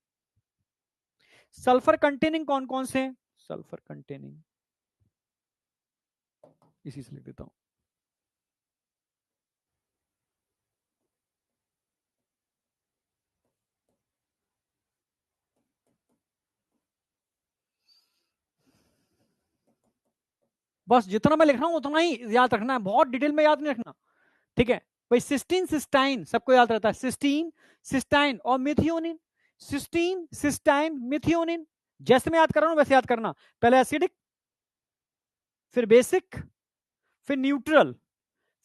सल्फर कंटेनिंग कौन कौन से हैं? सल्फर कंटेनिंग, इसी से लिख देता हूं। बस जितना मैं लिख रहा हूं उतना ही याद रखना है, बहुत डिटेल में याद नहीं रखना, ठीक है। भाई सिस्टीन सिस्टाइन सबको याद रहता है, सिस्टीन सिस्टाइन और मिथियोनिन। Cysteine, cystine, methionine. जैसे मैं याद कर रहा हूं वैसे याद करना। पहले एसिडिक, फिर बेसिक, फिर न्यूट्रल,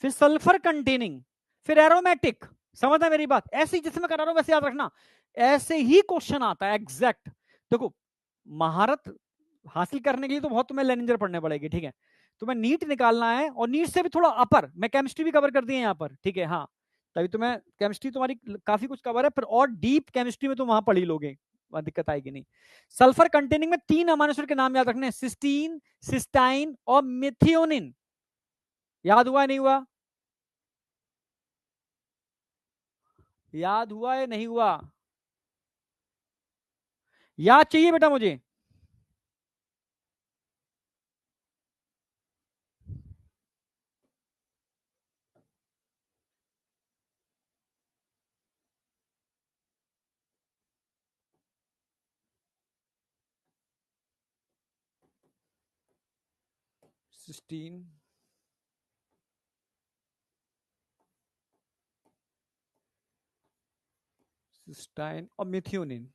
फिर सल्फर कंटेनिंग, फिर एरोमेटिक। समझना मेरी बात? ऐसे ही जैसे मैं करा रहा हूं वैसे याद रखना। ऐसे ही क्वेश्चन आता है एग्जैक्ट। देखो, महारत हासिल करने के लिए तो बहुत तुम्हें लेनिंजर पढ़ने पड़ेगी, ठीक है। तुम्हें नीट निकालना है, और नीट से भी थोड़ा अपर। मैं केमिस्ट्री भी कवर कर दी है यहाँ पर, ठीक है। हाँ, तभी तुम्हें केमिस्ट्री तुम्हारी काफी कुछ कवर है, पर और डीप केमिस्ट्री में तुम वहां पढ़ ही लोगे, वहां दिक्कत आएगी नहीं। सल्फर कंटेनिंग में 3 अमीनो एसिड के नाम याद रखने, सिस्टीन, सिस्टाइन और मिथियोनिन। याद हुआ नहीं हुआ? याद हुआ या नहीं हुआ? याद चाहिए बेटा मुझे? सिस्टीन, सिस्टाइन और मिथियोनिन।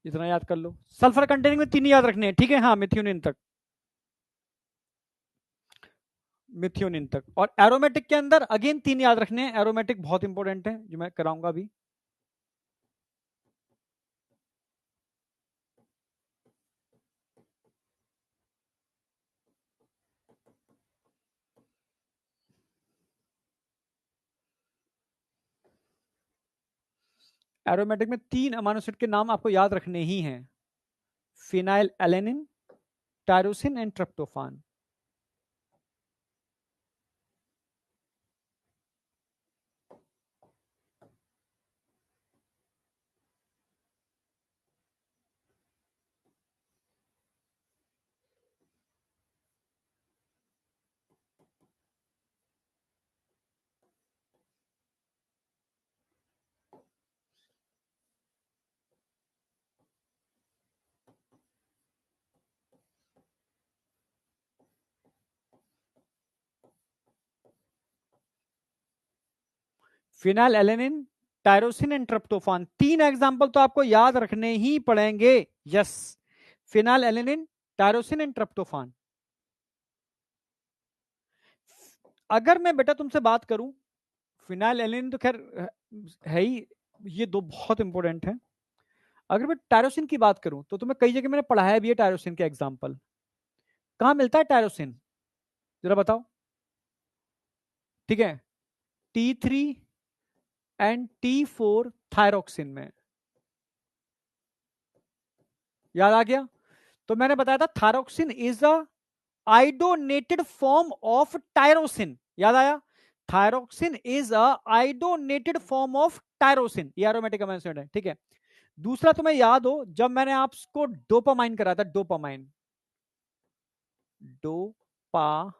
इतना याद कर लो। सल्फर कंटेनिंग में 3 याद रखने हैं, ठीक है। हाँ, मिथियोनिन तक, मिथियोनिन तक। और एरोमेटिक के अंदर अगेन 3 याद रखने हैं। एरोमेटिक बहुत इंपॉर्टेंट है, जो मैं कराऊंगा अभी। एरोमेटिक में 3 अमीनो एसिड के नाम आपको याद रखने ही हैं। Phenyl alanine, tyrosine and tryptophan. Phenyl alanine, tyrosine and tryptophan, 3 example तो आपको याद रखने ही पड़ेंगे। Yes, phenyl alanine, tyrosine and tryptophan. अगर मैं बेटा तुमसे बात करूं, फिनाइल एलेनिन तो खैर है ही, ये 2 बहुत इंपॉर्टेंट है। अगर मैं टायरोसिन की बात करूं तो तुम्हें कई जगह मैंने पढ़ाया भी है टायरोसिन के एग्जांपल। कहां मिलता है टायरोसिन, जरा बताओ? ठीक है, T3 एंड T4 थायरोक्सिन में। याद आ गया? तो मैंने बताया था thyroxine is a iodinated form of tyrosine. याद आया? Thyroxine is a iodinated form of tyrosine, ये एरोमेटिक अमीनो एसिड है, ठीक है। दूसरा तुम्हें याद हो, जब मैंने आपको डोपामाइन कराया था, डोपामाइन, डोपामाइन,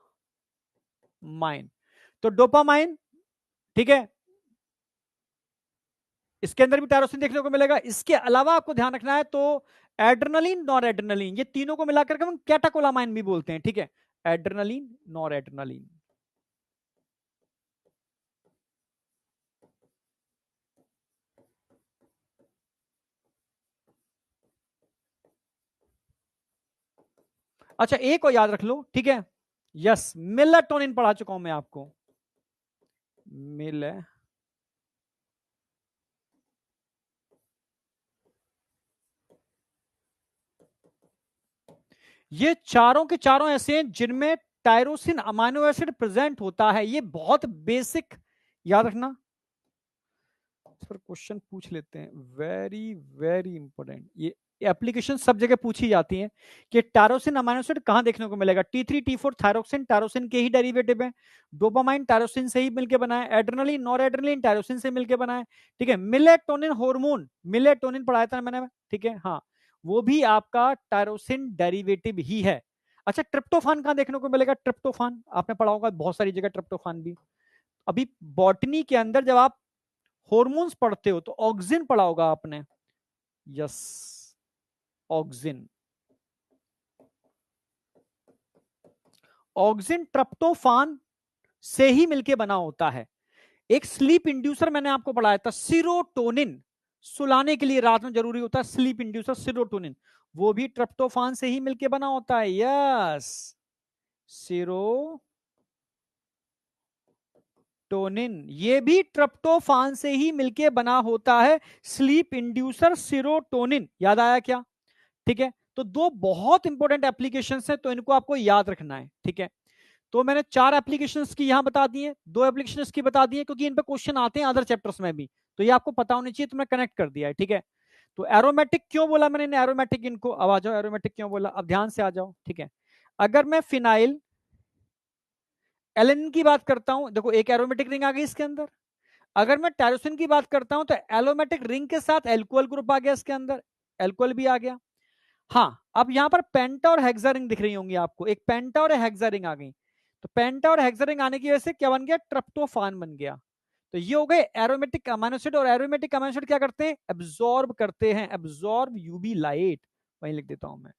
तो डोपामाइन, ठीक है, इसके अंदर भी टायरोसिन देखने को मिलेगा। इसके अलावा आपको ध्यान रखना है तो एड्रेनलिन, नॉर एड्रेनलिन, ये तीनों को मिलाकर के हम कैटाकोलामाइन भी बोलते हैं, ठीक है। Adrenaline, nor adrenaline. अच्छा, एक और याद रख लो, ठीक है। यस, मेलाटोनिन पढ़ा चुका हूं मैं आपको। मिल ये चारों के चारों ऐसे हैं जिनमें टायरोसिन अमीनो एसिड प्रेजेंट होता है। ये बहुत बेसिक, याद रखना। इस पर क्वेश्चन पूछ लेते हैं, वेरी वेरी इंपॉर्टेंट। ये एप्लीकेशन सब जगह पूछी जाती हैं कि टायरोसिन अमीनो एसिड कहां देखने को मिलेगा। T3 T4 थायरोक्सिन टायरोसिन के ही डेरिवेटिव है। डोपामाइन टायरोसिन से ही मिलकर बना है। एड्रेनलिन, नॉर एड्रेनलिन टायरोसिन से मिलकर बना है, ठीक है। मिलेटोनिन हार्मोन, मिलेटोनिन पढ़ाया था मैंने, ठीक है। हाँ, वो भी आपका टायरोसिन डेरिवेटिव ही है। अच्छा, ट्रिप्टोफान कहां देखने को मिलेगा? ट्रिप्टोफान आपने पढ़ा होगा बहुत सारी जगह, ट्रिप्टोफान भी। अभी बॉटनी के अंदर जब आप हॉर्मोन्स पढ़ते हो तो ऑक्सिन पढ़ा होगा आपने। Yes, auxin. ऑक्सिन ट्रिप्टोफान से ही मिलके बना होता है। एक स्लीप इंड्यूसर मैंने आपको पढ़ाया था, सीरोटोनिन, सुलाने के लिए रात में जरूरी होता है स्लीप इंड्यूसर सीरोटोनिन, वो भी ट्रिप्टोफान से ही मिलके बना होता है। यस, सीरोटोनिन, ये भी ट्रिप्टोफान से ही मिलके बना होता है, स्लीप इंड्यूसर सीरोटोनिन। याद आया क्या? ठीक है, तो दो बहुत इंपॉर्टेंट एप्लीकेशंस हैं, तो इनको आपको याद रखना है। ठीक है, तो मैंने 4 एप्लीकेशंस की यहां बता दी है, 2 एप्लीकेशंस की बता दी है, क्योंकि इन पे क्वेश्चन आते हैं अदर चैप्टर्स में भी, तो ये आपको पता होनी चाहिए, तो मैं कनेक्ट कर दिया है। ठीक है, तो एरोमेटिक क्यों बोला मैंने, एरोमेटिक इनको, अब आ जाओ, एरोमेटिक क्यों बोला, अब ध्यान से आ जाओ। ठीक है, अगर मैं फिनाइल एलेनिन की बात करता हूं, देखो एक एरोमेटिक रिंग आ गई इसके अंदर। अगर मैं टायरोसिन की बात करता हूं, तो एलोमेटिक रिंग के साथ एल्कोहल ग्रुप आ गया इसके अंदर, एल्कोहल भी आ गया। हाँ, अब यहां पर पेंटा और हेक्सा रिंग दिख रही होंगी आपको, एक पेंटा और हेक्सा रिंग आ गई, तो पेंटा और हेक्सा रिंग आने की वजह से क्या बन गया, ट्रिप्टोफान बन गया। तो ये हो गए एरोमेटिक अमीनो एसिड, और एरोमेटिक अमीनो एसिड क्या करते हैं, एब्जॉर्ब करते हैं, एब्जॉर्ब यूवी लाइट, वहीं लिख देता हूं मैं।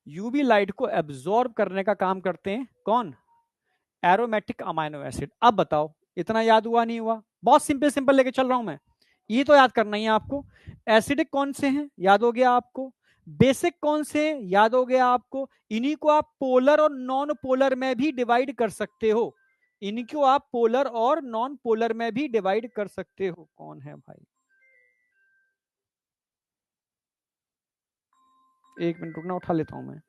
यूवी लाइट को एब्जॉर्ब करने का काम करते हैं कौन, एरोमेटिक अमाइनो एसिड। अब बताओ, इतना याद हुआ नहीं हुआ? बहुत सिंपल सिंपल लेके चल रहा हूं मैं, ये तो याद करना ही है आपको। एसिडिक कौन से हैं, याद हो गया आपको। बेसिक कौन से हैं, याद हो गया आपको। इन्हीं को आप पोलर और नॉन पोलर में भी डिवाइड कर सकते हो, इनको आप पोलर और नॉन पोलर में भी डिवाइड कर सकते हो। कौन है भाई, एक मिनट रुकना, उठा लेता हूं मैं।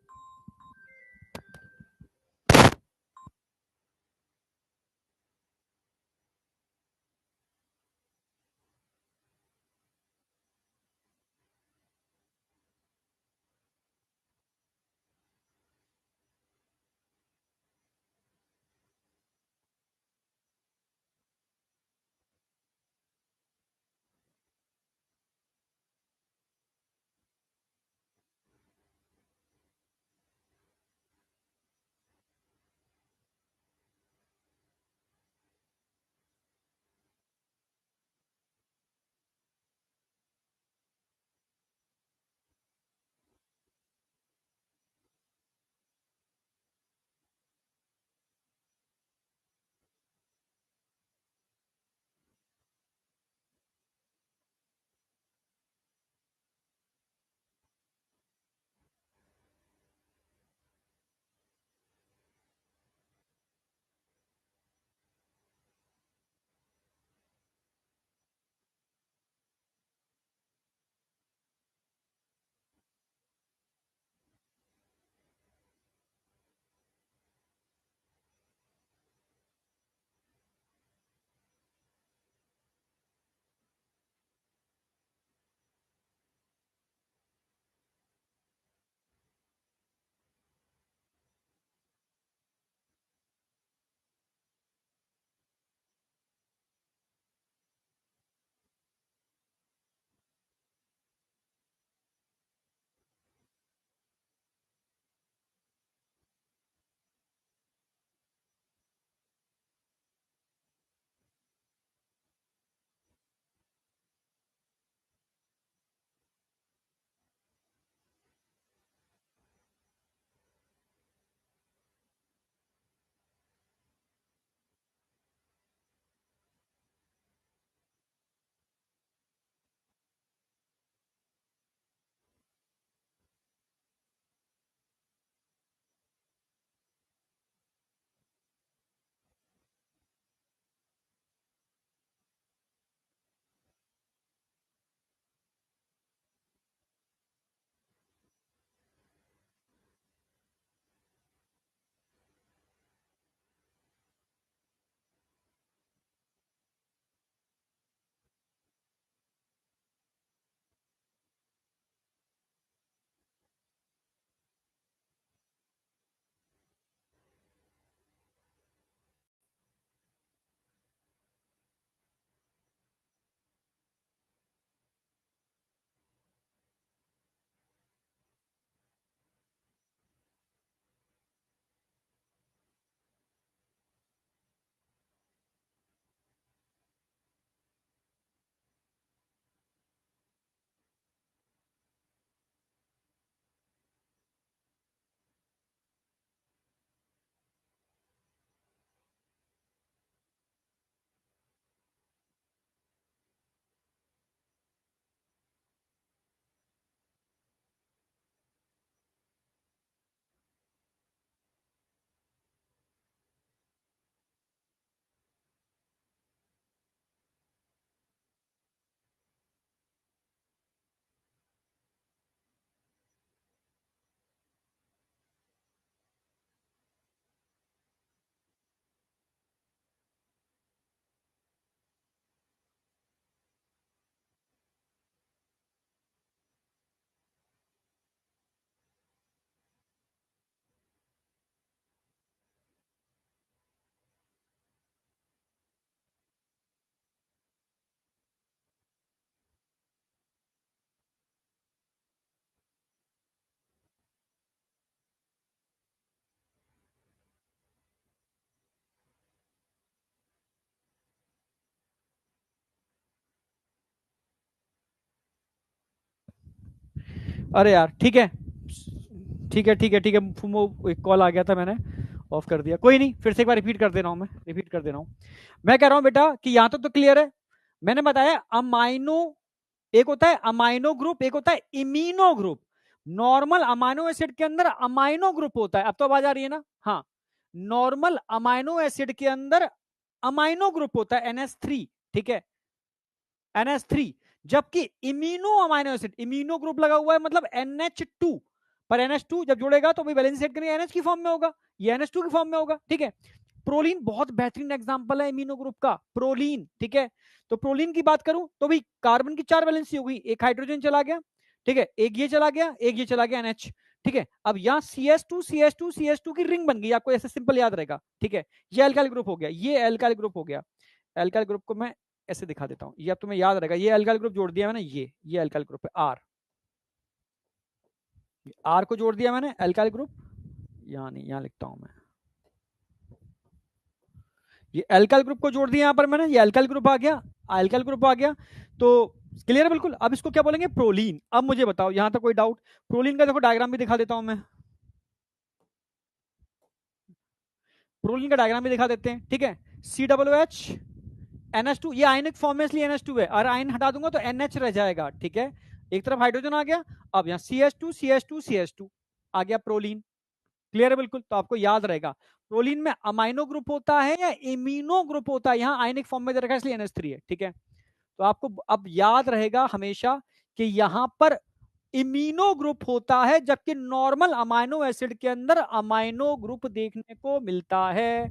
अरे यार ठीक है, ठीक है ठीक है ठीक है, एक कॉल आ गया था, मैंने ऑफ कर दिया। कोई नहीं, फिर से एक बार रिपीट कर दे रहा हूं, मैं रिपीट कर दे रहा हूं। मैं कह रहा हूं बेटा कि यहां तक तो क्लियर है। मैंने बताया अमाइनो, एक होता है अमाइनो ग्रुप, एक होता है इमीनो ग्रुप। नॉर्मल अमाइनो एसिड के अंदर अमाइनो ग्रुप होता है, अब तो आवाज आ रही है ना? हाँ, नॉर्मल अमाइनो एसिड के अंदर अमाइनो ग्रुप होता है NH3, ठीक है, NH3। जबकि immuno amino acid, immuno group लगा हुआ है मतलब NH2, पर NH2 जब जोड़ेगा तो भाई वैलेंसी सेट करेंगे NH की फॉर्म में होगा, ये NH2 की फॉर्म में होगा, ठीक है। प्रोलीन बहुत बेहतरीन एग्जांपल है इम्यूनो ग्रुप का, प्रोलीन, ठीक है। तो प्रोलीन की बात करूं तो भाई कार्बन की 4 वैलेंसी हो गई, एक हाइड्रोजन चला गया, ठीक है, एक ये चला गया, एक ये चला गया NH, ठीक है। अब यहां CH2 की रिंग बन गई, आपको ऐसे सिंपल याद रहेगा, ठीक है। ये अल्काइल ग्रुप हो गया, ये अल्काइल ग्रुप हो गया। अल्काइल ग्रुप को मैं ऐसे दिखा देता हूं, ये अब तुम्हें याद रहेगा, ये अल्काइल ग्रुप जोड़ दिया मैंने, ये अल्काइल ग्रुप है आर, आर को जोड़ दिया मैंने अल्काइल ग्रुप, यहां नहीं, यहां लिखता हूं मैं, ये अल्काइल ग्रुप को जोड़ दिया यहां पर मैंने, ये अल्काइल ग्रुप आ गया, अल्काइल ग्रुप आ गया। तो क्लियर है बिल्कुल? अब इसको क्या बोलेंगे? प्रोलीन। अब मुझे बताओ यहां तक कोई डाउट? प्रोलीन का देखो डायग्राम भी दिखा देता हूं मैं, प्रोलीन का डायग्राम भी दिखा देते हैं, ठीक है। COOH NH2, ये आयनिक फॉर्म में इसलिए NH2 है, और आयन हटा दूंगा तो NH रह जाएगा, ठीक है। एक तरफ हाइड्रोजन आ गया, अब यहाँ CH2 आ गया प्रोलीन। क्लियर है बिल्कुल? तो आपको याद रहेगा प्रोलीन में अमाइनो ग्रुप होता है या इम्यूनो ग्रुप होता है, यहाँ आयनिक फॉर्म में दे रखा है इसलिए NH3 है, ठीक है। तो आपको अब याद रहेगा हमेशा कि यहां पर इम्यूनो ग्रुप होता है, जबकि नॉर्मल अमाइनो एसिड के अंदर अमाइनो ग्रुप देखने को मिलता है।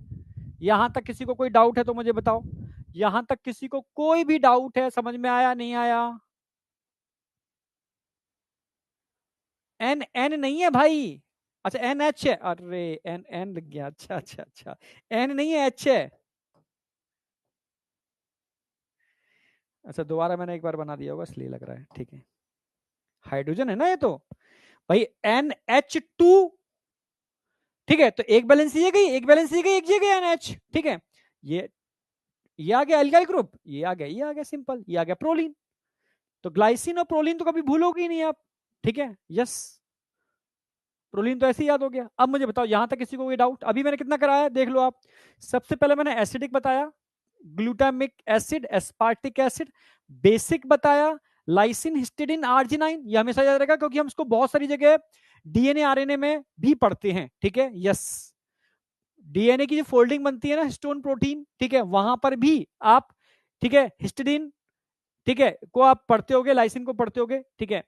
यहां तक किसी को कोई डाउट है तो मुझे बताओ, यहां तक किसी को कोई भी डाउट है? समझ में आया नहीं आया? एन एन नहीं है भाई, अच्छा NH है, अरे एन एन लग गया, अच्छा अच्छा अच्छा, एन नहीं है, H है। अच्छा दोबारा मैंने एक बार बना दिया होगा इसलिए लग रहा है, ठीक है। हाइड्रोजन है ना ये तो, भाई NH2, ठीक है। तो एक बैलेंस ये गई, एक बैलेंस ये गई, एक ये गया NH, ठीक है। ये आ गया एल्काइल ग्रुप, ये आ गया, ये आ गया सिंपल, ये आ गया प्रोलीन। तो ग्लाइसिन और प्रोलीन तो कभी भूलोगे ही नहीं आप, ठीक है। यस, प्रोलीन तो ऐसे ही याद हो गया। अब मुझे बताओ यहां तक किसी को कोई डाउट? अभी मैंने कितना कराया देख लो आप। सबसे पहले मैंने एसिडिक बताया, glutamic acid, aspartic acid, basic बताया, लाइसिन, हिस्टिडिन, आर्जिनाइन, ये हमेशा याद रहेगा क्योंकि हम इसको बहुत सारी जगह डीएनए आरएनए में भी पढ़ते हैं, ठीक है। यस, डीएनए की जो फोल्डिंग बनती है ना हिस्टोन प्रोटीन, ठीक है, वहां पर भी आप, ठीक है, हिस्टिडिन, ठीक है, को आप पढ़ते होगे, लाइसिन को पढ़ते होगे, ठीक है।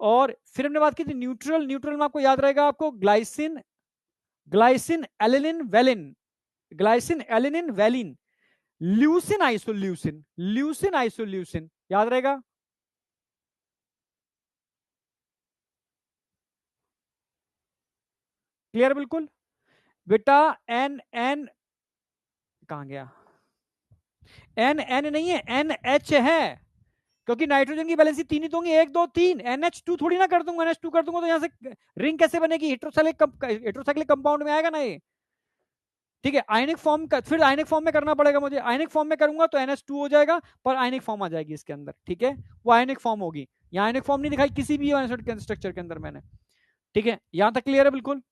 और फिर हमने बात की थी न्यूट्रल, न्यूट्रल में आपको याद रहेगा, आपको glycine, glycine alanine valine, glycine alanine valine, leucine isoleucine, leucine isoleucine, याद रहेगा। क्लियर बिल्कुल? बेटा एन एन कहां गया, एन एन नहीं है, NH है, क्योंकि नाइट्रोजन की वैलेंसी तीन ही तो होंगी, एक दो तीन, NH2 थोड़ी ना कर दूंगा, NH2 कर दूंगा तो यहां से रिंग कैसे बनेगी? हेट्रोसाइक्लिक कंपाउंड में आएगा ना ये, ठीक है। आयनिक फॉर्म का फिर आयनिक फॉर्म में करना पड़ेगा मुझे, आयनिक फॉर्म में करूंगा तो NH2 हो जाएगा, पर आयनिक फॉर्म आ जाएगी इसके अंदर, ठीक है। वो आयनिक फॉर्म होगी, यहाँ आयनिक फॉर्म नहीं दिखाई किसी भी स्ट्रक्चर के अंदर मैंने, ठीक है। यहां तक क्लियर है बिल्कुल?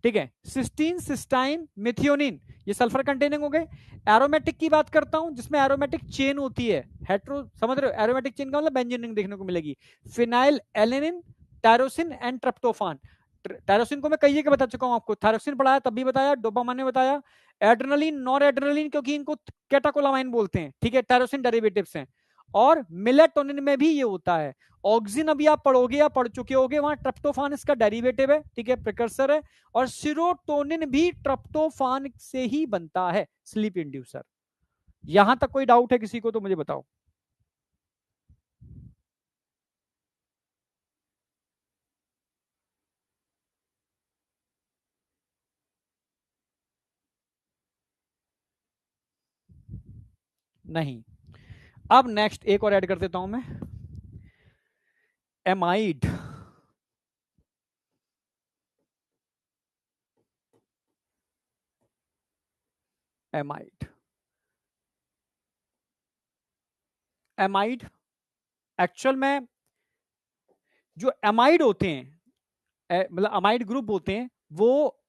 ठीक है। सिस्टीन, सिस्टाइन, मिथियोनिन, ये सल्फर कंटेनिंग हो गए। एरोमेटिक की बात करता हूं जिसमें एरोमेटिक चेन होती है, हेट्रो, समझ रहे हो? एरोमेटिक चेन का मतलब बेंजीन रिंग देखने को मिलेगी। Phenyl alanine, tyrosine and tryptophan. Tyrosine को मैं कई जगह बता चुका हूं आपको, थायरोक्सिन पढ़ाया तब भी बताया, डोपामाइन ने बताया, एड्रेनलिन, नॉर एड्रेनलिन, क्योंकि इनको कैटाकोलामाइन बोलते हैं, ठीक है, टायरोसिन डेरिवेटिव्स हैं। और मिलेटोनिन में भी ये होता है। ऑक्सिन अभी आप पढ़ोगे या पढ़ चुके होगे, वहां ट्रिप्टोफान इसका डेरिवेटिव है, ठीक है, प्रिकर्सर है। और सीरोटोनिन भी ट्रिप्टोफान से ही बनता है, स्लीप इंड्यूसर। यहां तक कोई डाउट है किसी को तो मुझे बताओ। नहीं। अब नेक्स्ट एक और ऐड कर देता हूं मैं, एमाइड। एमाइड, एमाइड एक्चुअल में जो एमाइड होते हैं, मतलब अमाइड ग्रुप होते हैं, वो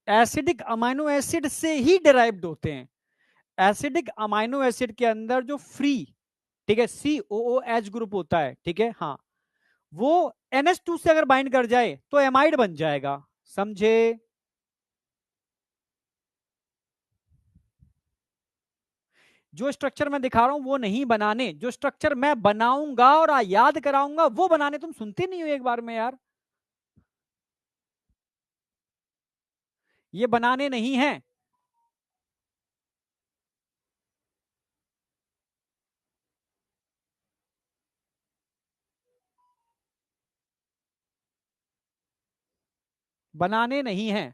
एसिडिक अमाइनो एसिड से ही डिराइव्ड होते हैं। एसिडिक अमाइनो एसिड के अंदर जो फ्री, ठीक है, COOH ग्रुप होता है, ठीक है, हाँ, वो NH2 से अगर बाइंड कर जाए तो एमाइड बन जाएगा। समझे? जो स्ट्रक्चर मैं दिखा रहा हूं वो नहीं बनाने, जो स्ट्रक्चर मैं बनाऊंगा और याद कराऊंगा वो बनाने, तुम सुनते नहीं हो एक बार में यार। ये बनाने नहीं है। बनाने नहीं है।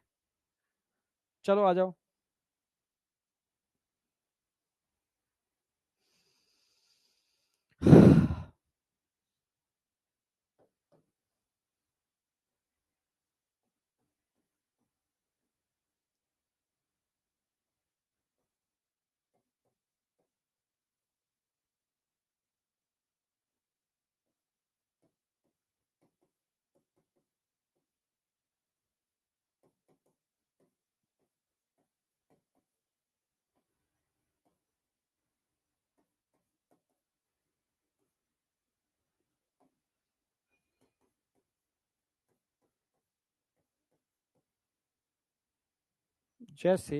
चलो आ जाओ। जैसे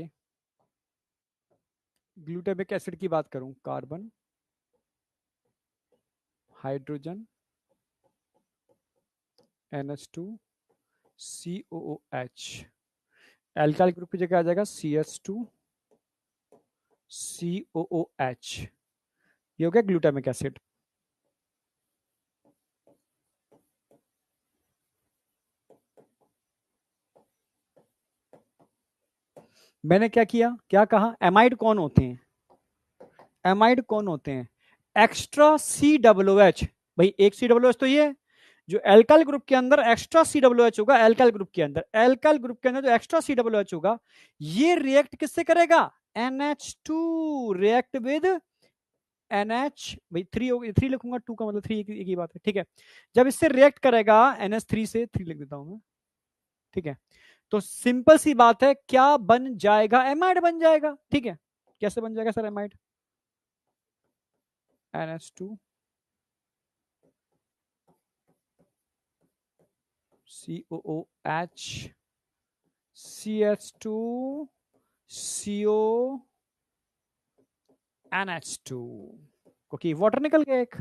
ग्लूटामिक एसिड की बात करूं, carbon, hydrogen, NH2, COOH, alkyl group की जगह आ जाएगा CH2, COOH। ये हो गया ग्लूटामिक एसिड। मैंने क्या किया, क्या कहा, एमाइड कौन होते हैं? एमाइड कौन होते हैं? Extra COOH। भाई एक COOH तो ये है। जो एल्काइल ग्रुप के अंदर एक्स्ट्रा COOH होगा, एल्काइल ग्रुप के अंदर, एल्काइल ग्रुप के अंदर जो एक्स्ट्रा COOH होगा, ये रिएक्ट किससे करेगा? NH2 रिएक्ट विद NH, भाई थ्री, थ्री लिखूंगा, टू का मतलब थ्री, एक ही बात है, ठीक है। जब इससे रिएक्ट करेगा NH3 से, थ्री लिख देता हूं मैं, ठीक है। तो सिंपल सी बात है, क्या बन जाएगा? एमाइड बन जाएगा, ठीक है। कैसे बन जाएगा sir amide? NH2, COOH, CH2, CO, NH2, क्योंकि वाटर निकल गया एक।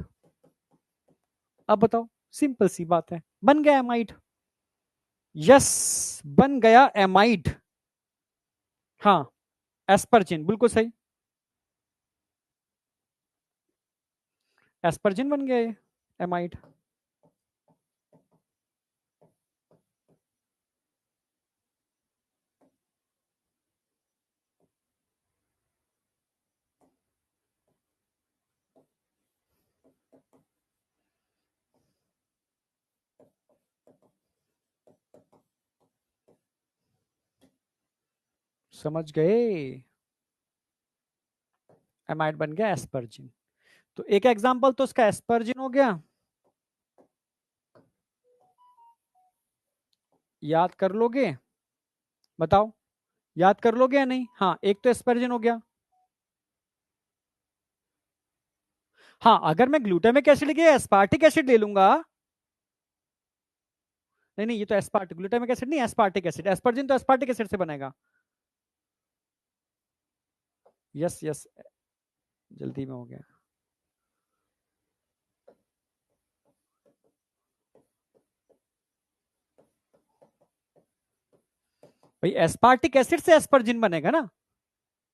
अब बताओ, सिंपल सी बात है, बन गया एमाइड। यस, बन गया एमाइड। हाँ, एस्परजिन, बिल्कुल सही, एस्परजिन बन गया ये एमाइड। समझ गए? एमाइड बन गया एस्परजिन। तो एक एग्जांपल तो उसका एस्परजिन हो गया, याद कर लोगे? बताओ, याद कर लोगे या नहीं? हाँ, एक तो एस्परजिन हो गया। हाँ, अगर मैं ग्लूटामिक एसिड के एस्पार्टिक एसिड ले लूंगा, नहीं नहीं, ये तो एस्पार्टिक, ग्लूटामिक एसिड नहीं, एस्पार्टिक एसिड, एस्परजिन तो एस्पार्टिक एसिड से बनेगा। यस यस, जल्दी में हो गया। भाई एस्पार्टिक एसिड से एस्परजिन बनेगा ना?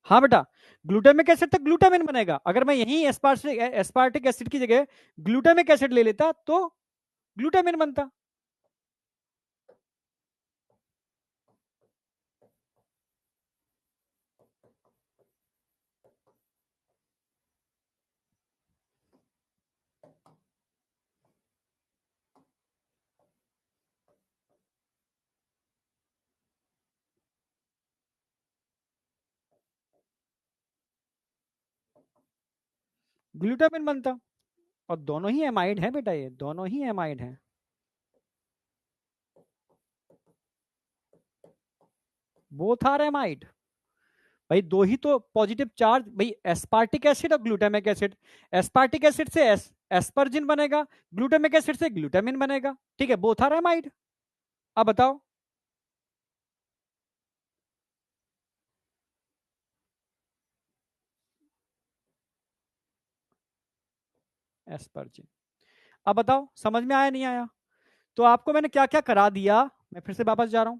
हाँ बेटा, ग्लूटामिक एसिड तक ग्लूटामिन बनेगा। अगर मैं यही एस्पार्टिक एस्पार्टिक एसिड की जगह ग्लूटामिक एसिड ले लेता तो ग्लूटामिन बनता। ग्लूटामिन बनता। और दोनों ही एमाइड है बेटा, ये दोनों ही एमाइड है। Both are amide. भाई दो ही तो पॉजिटिव चार्ज, भाई एस्पार्टिक एसिड और ग्लूटामिक एसिड, एस्पार्टिक एसिड से एस्पर्जिन बनेगा, ग्लूटामिक एसिड से ग्लूटामिन बनेगा, ठीक है, बोथ आर एमाइड। अब बताओ। एस्पर्जिन। अब बताओ समझ में आया नहीं आया? तो आपको मैंने क्या क्या करा दिया, मैं फिर से वापस जा रहा हूं।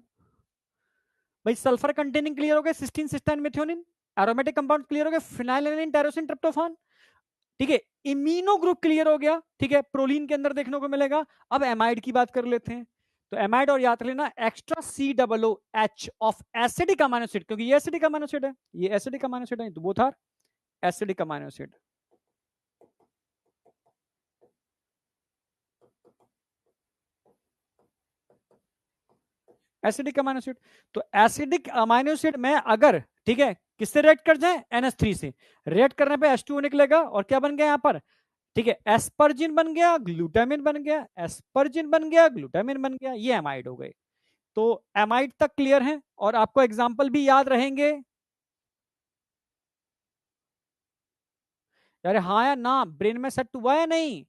भाई सल्फर कंटेनिंग क्लियर हो गए, cysteine cystine methionine. Aromatic compound clear हो गए, फिनाइलएलानाइन टायरोसिन ट्रिप्टोफान, ठीक है। इम्यूनो ग्रुप क्लियर हो गया, ठीक है, प्रोलीन के अंदर देखने को मिलेगा। अब एमाइड की बात कर लेते हैं। तो एमाइड, और याद लेना extra C double O H of acidic amino acid, क्योंकि ये एसिडिक अमाइनो एसिड है, ये एसिडिक अमाइनो एसिड है, तो both are acidic amino acid. Acidic amino acid. तो एसिडिक अमाइनो एसिड में अगर, ठीक है, किससे रिएक्ट कर जाए, NH3 से रिएक्ट करने पे H2O निकलेगा, और क्या बन गया यहां पर, ठीक है, एस्पर्जिन बन गया, ग्लूटामिन बन गया, एस्पर्जिन बन गया, ग्लूटामिन बन गया, ये एमाइड हो गए। तो एमाइड तक क्लियर है, और आपको एग्जाम्पल भी याद रहेंगे। अरे हाँ या ना, ब्रेन में सेट हुआ है नहीं?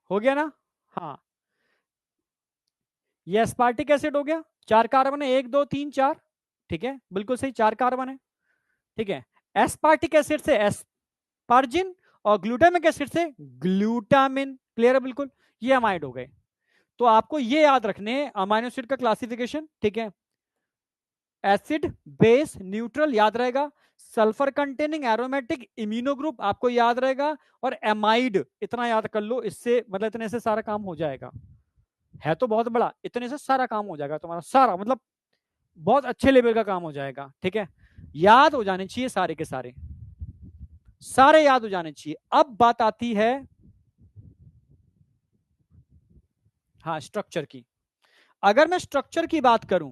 हो गया ना? हाँ, ये एस्पार्टिक एसिड हो गया, 4 कार्बन है, 1 2 3 4, ठीक है, बिल्कुल सही, 4 कार्बन है, ठीक है। एस्पार्टिक एसिड से एस्पार्जिन, और ग्लूटामिक एसिड से ग्लूटामिन, क्लियर है बिल्कुल, ये अमाइड हो गए। तो आपको ये याद रखने अमाइनो एसिड का क्लासिफिकेशन, ठीक है। एसिड, बेस, न्यूट्रल याद रहेगा, sulphur containing aromatic, immuno group आपको याद रहेगा, और एमाइड इतना याद कर लो, इससे मतलब इतने से सारा काम हो जाएगा। है तो बहुत बड़ा, इतने से सारा काम हो जाएगा तुम्हारा, सारा मतलब बहुत अच्छे लेवल का काम हो जाएगा, ठीक है। याद हो जाने चाहिए सारे के सारे, सारे याद हो जाने चाहिए। अब बात आती है, हाँ, स्ट्रक्चर की। अगर मैं स्ट्रक्चर की बात करूं,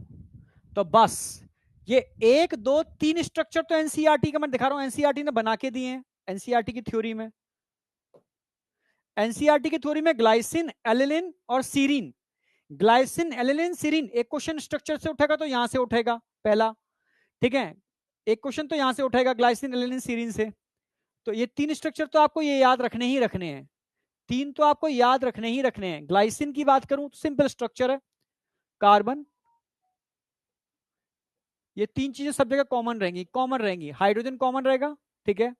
तो बस ये 1 2 3 स्ट्रक्चर तो एनसीईआरटी का मैं दिखा रहा हूं, एनसीईआरटी ने बना के दिए हैं। एनसीईआरटी की थ्योरी में, एनसीईआरटी की थ्योरी में ग्लाइसिन, एलिलिन और सीरीन, ग्लाइसिन, एलिलिन, सीरीन, एक क्वेश्चन स्ट्रक्चर से उठेगा तो यहां से उठेगा पहला, ठीक है, एक क्वेश्चन तो यहां से उठेगा ग्लाइसिन, एलिलिन, सीरीन से। तो ये 3 स्ट्रक्चर तो आपको ये याद रखने ही रखने हैं, 3 तो आपको याद रखने ही रखने हैं। ग्लाइसिन की बात करूं तो सिंपल स्ट्रक्चर है, कार्बन, ये 3 चीजें सब जगह कॉमन रहेंगी, कॉमन रहेंगी, हाइड्रोजन कॉमन रहेगा, ठीक है,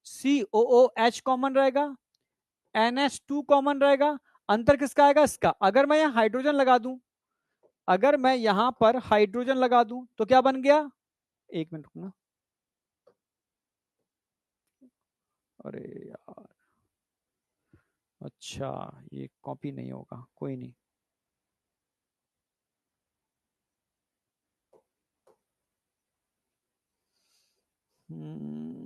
COOH कॉमन रहेगा, NH2 कॉमन रहेगा। अंतर किसका आएगा, इसका। अगर मैं यहां हाइड्रोजन लगा दूं, अगर मैं यहां पर हाइड्रोजन लगा दूं तो क्या बन गया, 1 मिनट रुकना, अरे यार, अच्छा, ये कॉपी नहीं होगा, कोई नहीं। हम्म,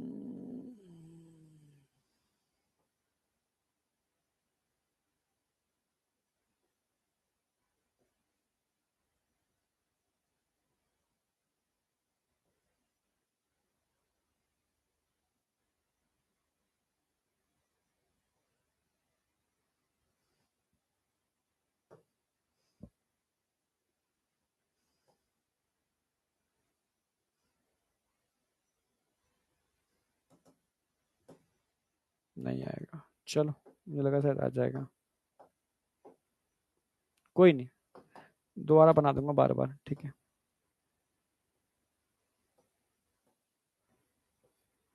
नहीं आएगा, चलो, मुझे लगा शायद आ जाएगा, कोई नहीं, दोबारा बना दूंगा बार बार, ठीक है।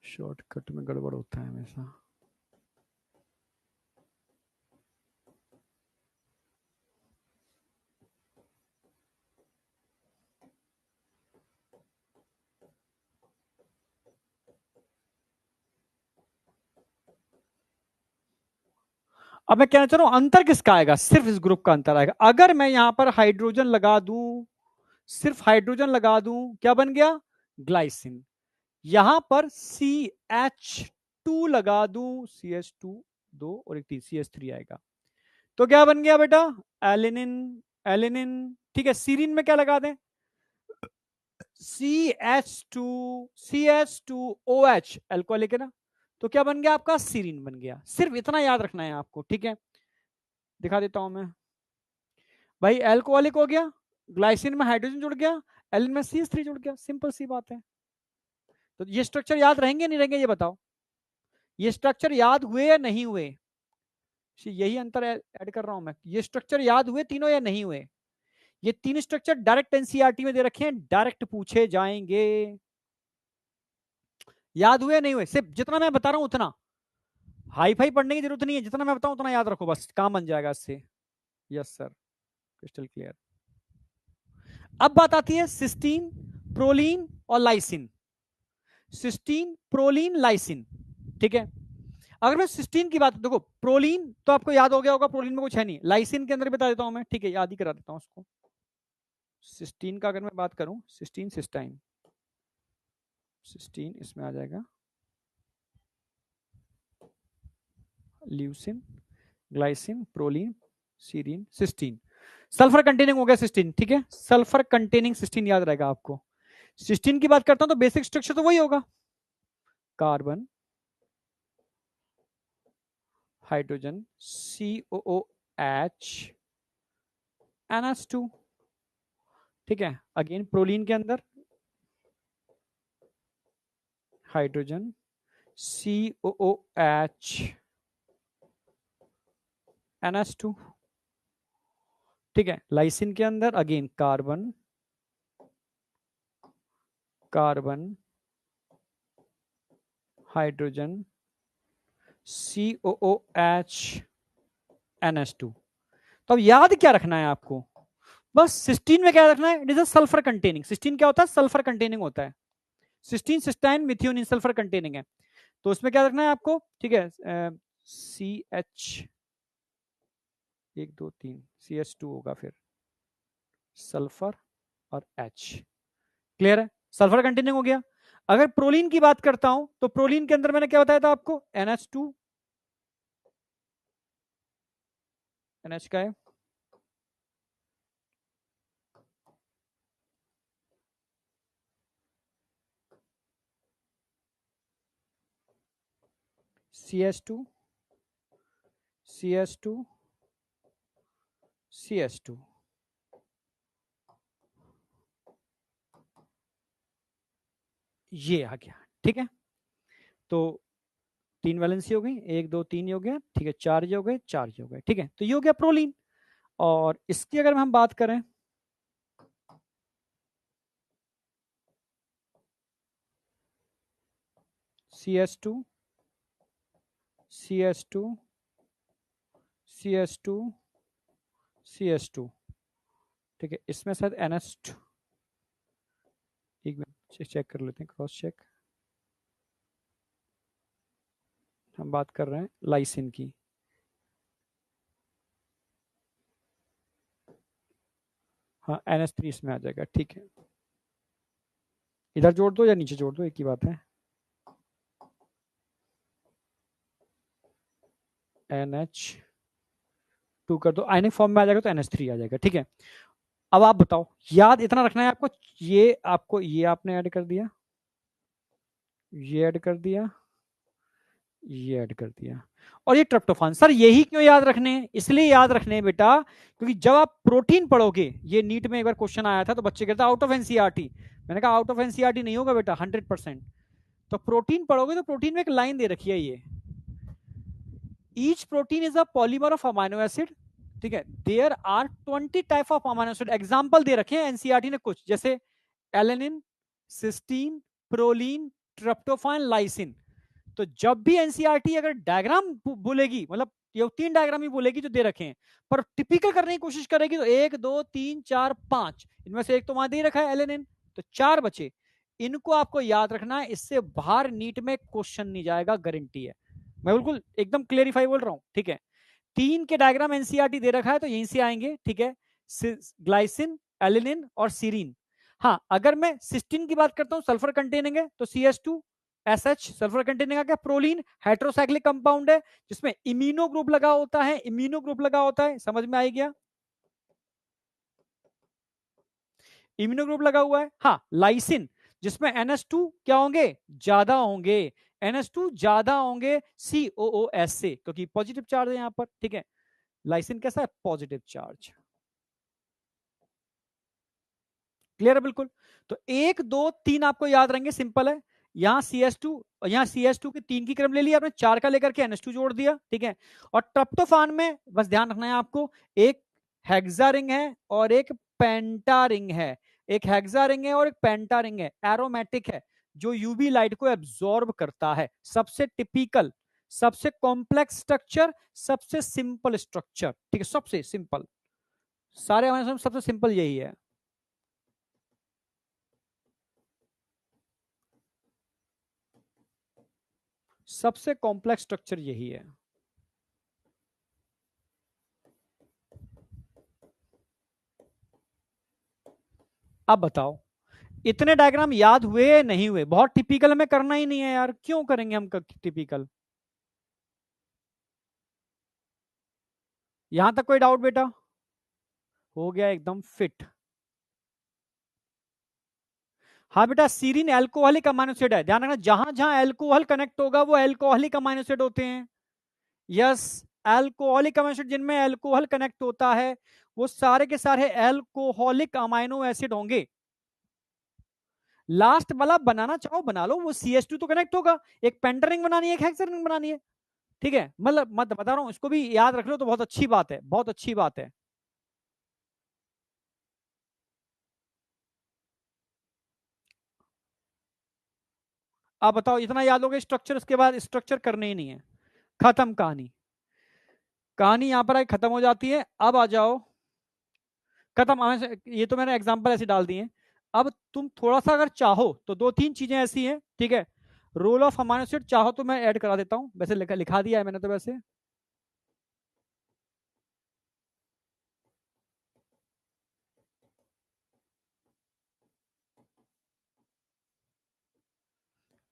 शॉर्टकट में गड़बड़ होता है हमेशा। अब मैं कहना चाह रहा हूं अंतर किसका आएगा, सिर्फ इस ग्रुप का अंतर आएगा। अगर मैं यहां पर हाइड्रोजन लगा दूं, सिर्फ हाइड्रोजन लगा दूं, क्या बन गया, ग्लाइसिन। यहां पर CH2 लगा दूं, CH2 दो और एक 3, CH3 आएगा, तो क्या बन गया बेटा, एलिनिन, एलिनिन, ठीक है। सीरीन में क्या लगा दें, CH2OH, अल्कोहलिक है ना, तो क्या बन गया आपका, सीरीन बन गया। सिर्फ इतना याद रखना है आपको, ठीक है। दिखा देता हूं मैं भाई। एल्कोहलिक हो गया, ग्लाइसिन में हाइड्रोजन जुड़ गया, एलिन में CH3 जुड़ गया, सिंपल सी बात है। तो ये स्ट्रक्चर याद रहेंगे नहीं रहेंगे ये बताओ, ये स्ट्रक्चर याद हुए या नहीं हुए? यही अंतर ऐड कर रहा हूं मैं, ये स्ट्रक्चर याद हुए तीनों या नहीं हुए? ये तीन स्ट्रक्चर डायरेक्ट एनसीईआरटी में दे रखे हैं, डायरेक्ट पूछे जाएंगे। याद हुए नहीं हुए? सिर्फ जितना मैं बता रहा हूं उतना, हाई फाई पढ़ने की जरूरत नहीं है, जितना मैं बताऊं उतना याद रखो, बस काम बन जाएगा इससे। Yes sir, crystal clear. अब बात आती है सिस्टीन, प्रोलीन और लाइसिन। सिस्टीन, प्रोलीन, लाइसिन, ठीक है। अगर मैं सिस्टीन की बात, देखो प्रोलीन तो आपको याद हो गया होगा, प्रोलीन में कुछ है नहीं। लाइसिन के अंदर बता देता हूं मैं, ठीक है, याद ही करा देता हूं उसको। सिस्टीन का अगर मैं बात करूं, सिस्टीन, सिस्टाइन, सिस्टीन इसमें आ जाएगा, leucine, glycine, proline, serine, cysteine. Sulphur containing हो गया सिस्टीन, ठीक है, सल्फर कंटेनिंग सिस्टीन याद रहेगा आपको। सिस्टीन की बात करता हूं तो बेसिक स्ट्रक्चर तो वही होगा, कार्बन, हाइड्रोजन, COOH, NH2, ठीक है। अगेन प्रोलीन के अंदर हाइड्रोजन, COOH, NH2, ठीक है। लाइसिन के अंदर again carbon, carbon, hydrogen, COOH, NH2। तो अब याद क्या रखना है आपको? बस सिस्टीन में क्या रखना है, it is a sulphur containing. Cysteine क्या होता है? सल्फर कंटेनिंग होता है। Cysteine, cystine, methionine sulphur containing है। तो उसमें क्या रखना है आपको, ठीक है, CH 1 2 3 CH2 होगा, फिर सल्फर और H। क्लियर है? सल्फर कंटेनिंग हो गया। अगर प्रोलीन की बात करता हूं तो प्रोलीन के अंदर मैंने क्या बताया था आपको, NH2, NH का है, CH2, CH2, CH2, ये आ गया, ठीक है। तो 3 वैलेंसी हो गई, 1 2 3 हो गया, ठीक है, 4 ये हो गए, 4 ये हो गए, ठीक है। तो ये हो गया प्रोलीन। और इसकी अगर हम बात करें, CH2, CH2, CH2, CH2, ठीक है। इसमें शायद NH2, एक मिनट चेक कर लेते हैं, क्रॉस चेक। हम बात कर रहे हैं लाइसिन की, हाँ NH3 इसमें आ जाएगा, ठीक है। इधर जोड़ दो या नीचे जोड़ दो, एक ही बात है। NH2 कर दो, आयनिक फॉर्म में आ जाएगा तो NH3 आ जाएगा, ठीक है। अब आप बताओ, याद इतना रखना है आपको, ये आपने ऐड कर दिया, ये ऐड कर दिया, ये ऐड कर दिया, और ये ट्रिप्टोफान। सर यही क्यों याद रखने हैं? इसलिए याद रखने हैं बेटा, क्योंकि जब आप प्रोटीन पढ़ोगे, ये नीट में एक बार क्वेश्चन आया था तो बच्चे कहते आउट ऑफ एनसीईआरटी, मैंने कहा आउट ऑफ एनसीईआरटी नहीं होगा बेटा, 100%। तो प्रोटीन पढ़ोगे तो प्रोटीन में एक लाइन दे रखी है, ये each protein is a polymer of amino acid, ठीक है, there are 20 type of amino acid. Example दे रखे हैं एनसीईआरटी ने कुछ, जैसे alanine, cysteine, proline, tryptophan, lysine. तो जब भी एनसीईआरटी अगर डायग्राम बोलेगी, मतलब ये 3 डायग्राम ही बोलेगी जो दे रखे हैं, पर टिपिकल करने की कोशिश करेगी तो 1 2 3 4 5, इनमें से एक तो वहां दे रखा है एलेनिन, तो 4 बचे। इनको आपको याद रखना है, इससे बाहर नीट में क्वेश्चन नहीं जाएगा, गारंटी है। मैं बिल्कुल एकदम क्लेरिफाई बोल रहा हूं, ठीक है। 3 के डायग्राम एनसीईआरटी दे रखा है तो यहीं से आएंगे, ठीक है, ग्लाइसिन, एलिनिन और सीरीन। हाँ, अगर मैं सिस्टीन की बात करता हूं, सल्फर कंटेनिंग है तो CH2 SH सल्फर कंटेनिंग आ गया। प्रोलीन हेट्रोसाइक्लिक कंपाउंड है जिसमें इम्यूनो ग्रुप लगा होता है, इम्यूनो ग्रुप लगा होता है, समझ में आ गया, इम्यूनो ग्रुप लगा हुआ है। हाँ, लाइसिन जिसमें NH2 क्या होंगे, ज्यादा होंगे, NH2 ज्यादा होंगे COOS से, क्योंकि पॉजिटिव चार्ज है यहां पर, ठीक है। लाइसिन कैसा है, पॉजिटिव चार्ज। क्लियर है बिल्कुल। तो 1 2 3 आपको याद रहेंगे, सिंपल है। यहाँ CS2, यहाँ CS2 की 3 की क्रम ले लिया आपने, 4 का लेकर के NH2 जोड़ दिया, ठीक है। और ट्रिप्टोफान में बस ध्यान रखना है आपको, एक हेक्सा रिंग है और एक पेंटा रिंग है। एक हेक्सा रिंग है और एक पेंटा रिंग है, एरोमेटिक है, जो यूवी लाइट को एब्जॉर्ब करता है। सबसे टिपिकल, सबसे कॉम्प्लेक्स स्ट्रक्चर, सबसे सिंपल स्ट्रक्चर, ठीक है, सबसे सिंपल। सारे हमारे सामने सबसे सिंपल यही है। सबसे कॉम्प्लेक्स स्ट्रक्चर यही है। अब बताओ, इतने डायग्राम याद हुए या नहीं हुए? बहुत टिपिकल हमें करना ही नहीं है यार, क्यों करेंगे हम टिपिकल? यहां तक कोई डाउट बेटा? हो गया एकदम फिट। हाँ बेटा, सीरीन एल्कोहलिक अमाइनो एसिड है, ध्यान रखना, जहां जहां एल्कोहल कनेक्ट होगा वो एल्कोहलिक अमाइनो एसिड होते हैं। यस, एल्कोहलिक अमाइनो एसिड, जिनमें एल्कोहल कनेक्ट होता है वो सारे के सारे एल्कोहलिक अमाइनो एसिड होंगे। लास्ट वाला बनाना चाहो बना लो, वो CS2 तो कनेक्ट होगा, एक पेंटारिंग बनानी है, एक हेक्सारिंग बनानी है, ठीक है। मतलब मत बता रहा हूं, इसको भी याद रख लो तो बहुत अच्छी बात है, बहुत अच्छी बात है। आप बताओ, इतना याद हो गया स्ट्रक्चर, उसके बाद स्ट्रक्चर करने ही नहीं है, खत्म कहानी। कहानी यहां पर खत्म हो जाती है। अब आ जाओ, खत्म। ये तो मैंने एग्जांपल ऐसे डाल दिए। अब तुम थोड़ा सा अगर चाहो तो 2 3 चीजें ऐसी हैं, ठीक है। रोल ऑफ अमाइनो एसिड चाहो तो मैं ऐड करा देता हूं, वैसे लिखा दिया है मैंने तो वैसे।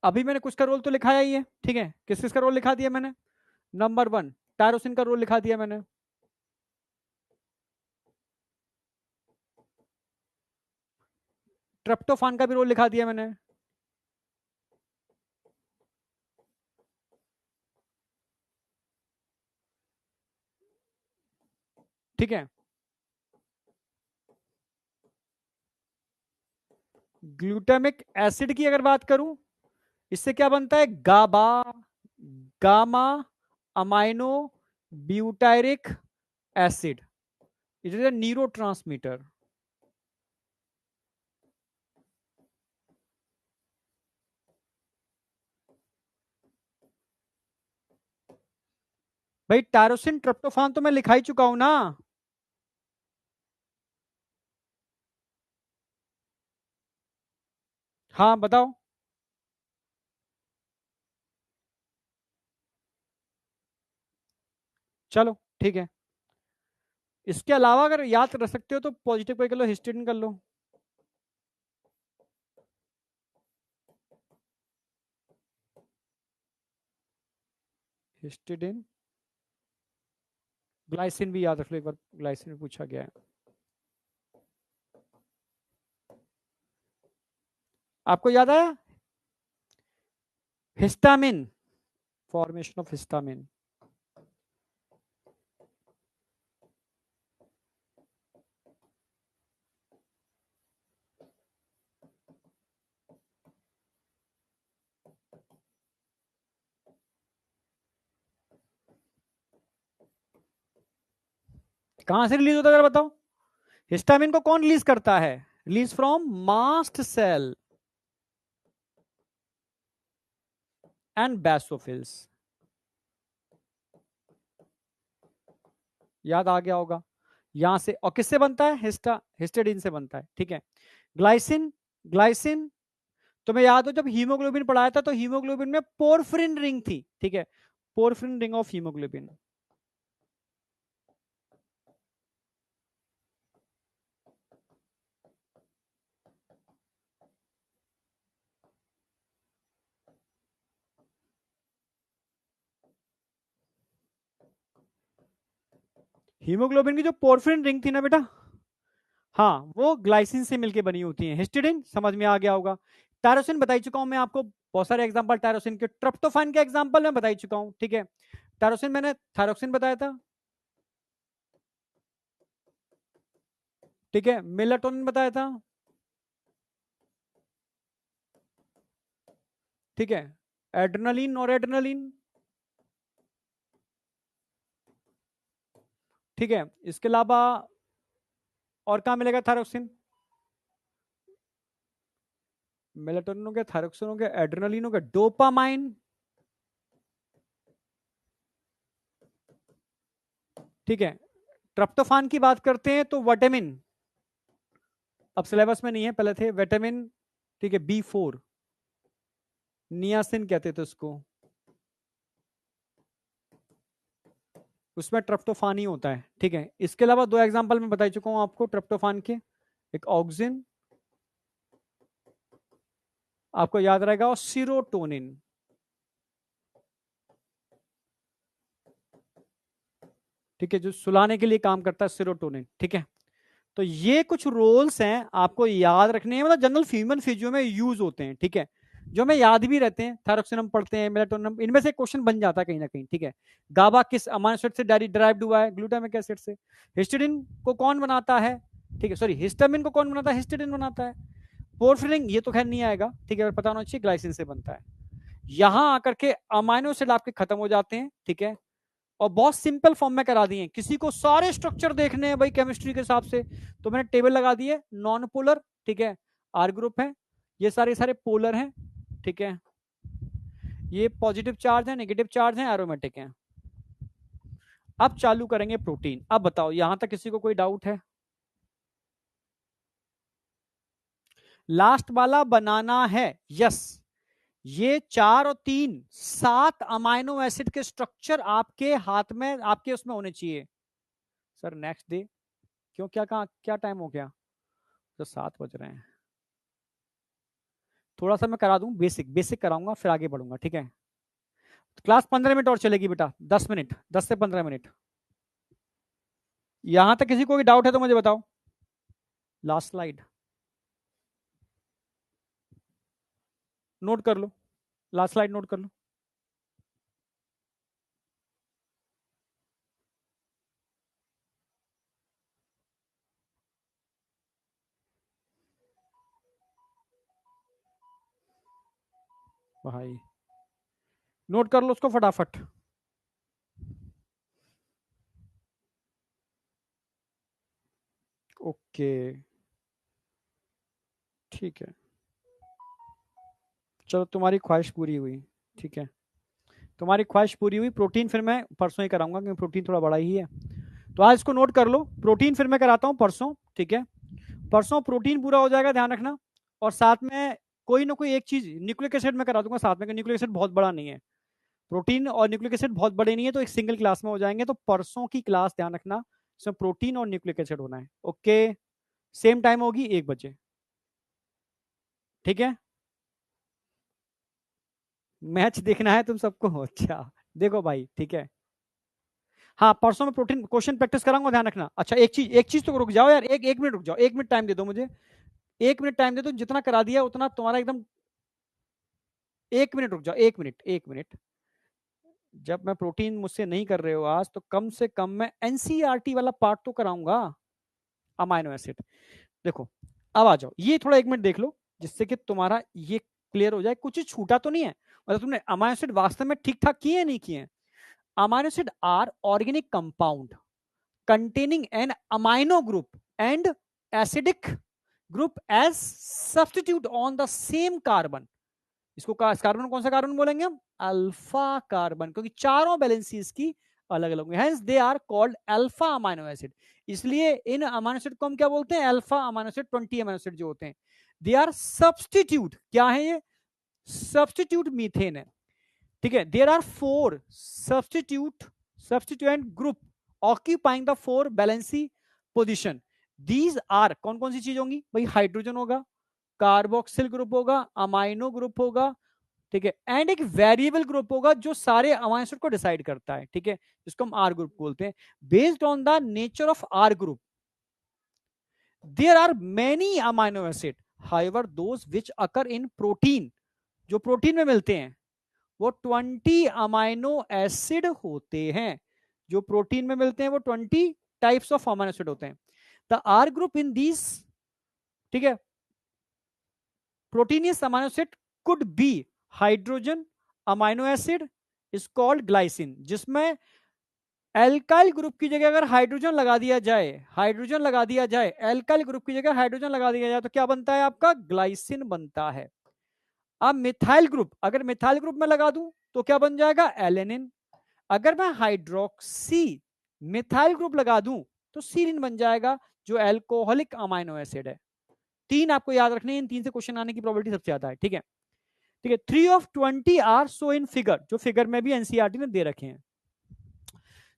अभी मैंने कुछ का रोल तो लिखाया ही है, ठीक है। किस किस का रोल लिखा दिया मैंने? नंबर 1, टायरोसिन का रोल लिखा दिया मैंने। ट्रिप्टोफान का भी रोल लिखा दिया मैंने। ठीक है। ग्लूटामिक एसिड की अगर बात करूं, इससे क्या बनता है? GABA, gamma amino butyric acid. It is a neurotransmitter. भाई टायरोसिन ट्रिप्टोफान तो मैं लिखा ही चुका हूं ना। हाँ बताओ। चलो ठीक है। इसके अलावा अगर याद रख सकते हो तो पॉजिटिव कोई कर लो, हिस्टीडीन कर लो। हिस्टीडीन, ग्लाइसिन भी याद रख लो एक बार, ग्लाइसिन पूछा गया है। आपको याद आया? Histamine, formation of histamine. कहां से रिलीज होता है बताओ? हिस्टामिन को कौन रिलीज करता है? Release from mast cell and basophils. याद आ गया होगा। यहां से, और किससे बनता है? हिस्टाडीन से बनता है, ठीक है। ग्लाइसिन, ग्लाइसिन तुम्हें याद हो जब हीमोग्लोबिन पढ़ाया था तो हीमोग्लोबिन में पोरफ्रिन रिंग थी, ठीक है। पोरफ्रिन रिंग ऑफ हीमोग्लोबिन। हीमोग्लोबिन की जो पोरफ्रिन रिंग थी ना बेटा, हाँ, वो ग्लाइसिन से मिलके बनी होती है। हिस्टिडिन समझ में आ गया होगा। टायरोसिन बता ही चुका हूं मैं आपको, बहुत सारे एग्जांपल टायरोसिन के, ट्रिप्टोफान के एग्जांपल मैं बता ही चुका हूं, ठीक है। टायरोसिन मैंने थायरोक्सिन बताया था। ठीक है, मेलाटोनिन बताया था, ठीक है, एड्रेनलिन और एड्रेनलिन, ठीक है, इसके अलावा और कहां मिलेगा थायरोक्सिन? मेलाटोनिन हो गया, थायरोक्सिन हो गया, एड्रेनलिन हो गया, डोपामाइन, ठीक है, ट्रिप्टोफान की बात करते हैं तो विटामिन, अब सिलेबस में नहीं है, पहले थे विटामिन, ठीक है, B4, नियासिन कहते थे उसको, उसमें ट्रिप्टोफान ही होता है, ठीक है। इसके अलावा दो एग्जांपल मैं बता चुका हूं आपको ट्रिप्टोफान के, एक ऑक्सिन, आपको याद रहेगा, और सीरोटोनिन, ठीक है, जो सुलाने के लिए काम करता है सीरोटोनिन, ठीक है। तो ये कुछ रोल्स हैं आपको याद रखने हैं, मतलब जनरल ह्यूमन फिजियो में यूज होते हैं, ठीक है, जो हमें याद भी रहते हैं। थायरोक्सिन हम पढ़ते हैं, मेलाटोनिन, इनमें से क्वेश्चन बन जाता है कहीं ना कहीं, ठीक है। गाबा किस अमीनो एसिड से डिराइव्ड हुआ है? ग्लूटामिक एसिड से। हिस्टिडिन को कौन बनाता है? ठीक है, सॉरी, हिस्टामिन को कौन बनाता है? हिस्टिडिन बनाता है। पोर्फिरिन ये तो खैर नहीं आएगा, ठीक है, पता होना चाहिए, ग्लाइसिन से बनता है। यहां आकर के अमीनो एसिड आपके खत्म हो जाते हैं, ठीक है, और बहुत सिंपल फॉर्म में करा दिए। किसी को सारे स्ट्रक्चर देखने हैं भाई केमिस्ट्री के हिसाब से, तो मैंने टेबल लगा दी है। नॉन पोलर, ठीक है, आर ग्रुप है, ये सारे सारे पोलर हैं, ठीक है, ये पॉजिटिव चार्ज है, नेगेटिव चार्ज है, एरोमेटिक है। अब चालू करेंगे प्रोटीन। अब बताओ यहां तक किसी को कोई डाउट है? लास्ट वाला बनाना है, यस। ये 4 और 3 7 अमाइनो एसिड के स्ट्रक्चर आपके हाथ में, आपके उसमें होने चाहिए। सर नेक्स्ट डे क्यों, क्या कहा, क्या टाइम हो गया? तो 7 बज रहे हैं। थोड़ा सा मैं करा दूं, बेसिक बेसिक कराऊंगा, फिर आगे बढ़ूंगा, ठीक है। क्लास 15 मिनट और चलेगी बेटा, 10 मिनट, 10 से 15 मिनट। यहां तक किसी को कोई डाउट है तो मुझे बताओ। लास्ट स्लाइड नोट कर लो, लास्ट स्लाइड नोट कर लो। भाई नोट कर लो उसको फटाफट। ओके, ठीक है, चलो तुम्हारी ख्वाहिश पूरी हुई, ठीक है, तुम्हारी ख्वाहिश पूरी हुई। प्रोटीन फिर मैं परसों ही कराऊंगा, क्योंकि प्रोटीन थोड़ा बड़ा ही है। तो आज इसको नोट कर लो, प्रोटीन फिर मैं कराता हूँ परसों, ठीक है। परसों प्रोटीन पूरा हो जाएगा, ध्यान रखना। और साथ में कोई ना कोई एक चीज न्यूक्लिक एसिड में करा दूंगा साथ में, न्यूक्लिक एसिड बहुत बड़ा नहीं है, प्रोटीन और न्यूक्लिक एसिड बहुत बड़े नहीं है, तो एक सिंगल क्लास में हो जाएंगे। तो परसों की क्लास ध्यान रखना, इसमें प्रोटीन और न्यूक्लिक एसिड होना है, ओके। सेम टाइम होगी 1 बजे, ठीक है। मैच देखना है तुम सबको? अच्छा, देखो भाई, ठीक है। हाँ, परसों में प्रोटीन क्वेश्चन प्रैक्टिस कराऊंगा, ध्यान रखना। अच्छा, एक चीज तो रुक जाओ यार, एक मिनट रुक जाओ, 1 मिनट टाइम दे दो मुझे, 1 मिनट टाइम दे दो, जितना करा दिया उतना तुम्हारा एकदम। 1 मिनट रुक जाओ, 1 मिनट, 1 मिनट। जब मैं प्रोटीन मुझसे नहीं कर रहे हो आज, तो कम से कम मैं एनसीईआरटी वाला पार्ट तो कराऊंगा, अमाइनो एसिड। देखो, अब आ जाओ, ये थोड़ा 1 मिनट देख लो, जिससे कि तुम्हारा ये क्लियर हो जाए, कुछ ही छूटा तो नहीं है, मतलब तुमने अमाइनो एसिड वास्तव में ठीक ठाक किए नहीं किए। Amino acid are organic compound containing an amino group and acidic group as substitute on the same carbon। इसको कार्बन कौन सा कार्बन बोलेंगे हम? अल्फा कार्बन, क्योंकि चारों बैलेंसीज की अलग अलग होंगे, hence they are called alpha amino acid. इसलिए इन अमाइनो एसिड को हम क्या बोलते हैं? Alpha amino acid. 20 amino acid जो होते हैं, दे आर सब्सटीट्यूट। क्या है ये? सब्सटीट्यूट मीथेन है, ठीक है। There are 4 substituent group occupying the 4 valency position. These are कौन कौन सी चीज होंगी भाई? हाइड्रोजन होगा, कार्बोक्सिल ग्रुप होगा, अमाइनो ग्रुप होगा, ठीक है, एंड एक वेरिएबल ग्रुप होगा जो सारे अमाइनो एसिड को डिसाइड करता है, ठीक है, जिसको हम आर ग्रुप बोलते हैं। Based on the nature of R group there are many amino acid, however those which occur in protein, जो प्रोटीन में मिलते हैं वो 20 अमाइनो एसिड होते हैं। जो प्रोटीन में मिलते हैं वो 20 टाइप्स ऑफ अमाइनो एसिड होते हैं। The R group in these, ठीक है, proteinaceous amino acid could be hydrogen amino acid is called glycine, जिसमें एल्काइल ग्रुप की जगह अगर हाइड्रोजन लगा दिया जाए, हाइड्रोजन लगा दिया जाए, एल्काइल ग्रुप की जगह हाइड्रोजन लगा दिया जाए तो क्या बनता है आपका? ग्लाइसिन बनता है। अब मिथाइल ग्रुप, अगर मिथाइल ग्रुप में लगा दूं तो क्या बन जाएगा? एलेनिन। अगर मैं हाइड्रोक्सी मिथाइल ग्रुप लगा दूं तो सीरिन बन जाएगा, जो एल्कोहलिक अमाइनो एसिड है। तीन आपको याद रखने, इन तीन से क्वेश्चन आने की प्रोबेबिलिटी सबसे ज्यादा है, ठीक है। ठीक है, 3 of 20 are so in figure, जो फिगर में भी एनसीईआरटी ने दे रखे हैं।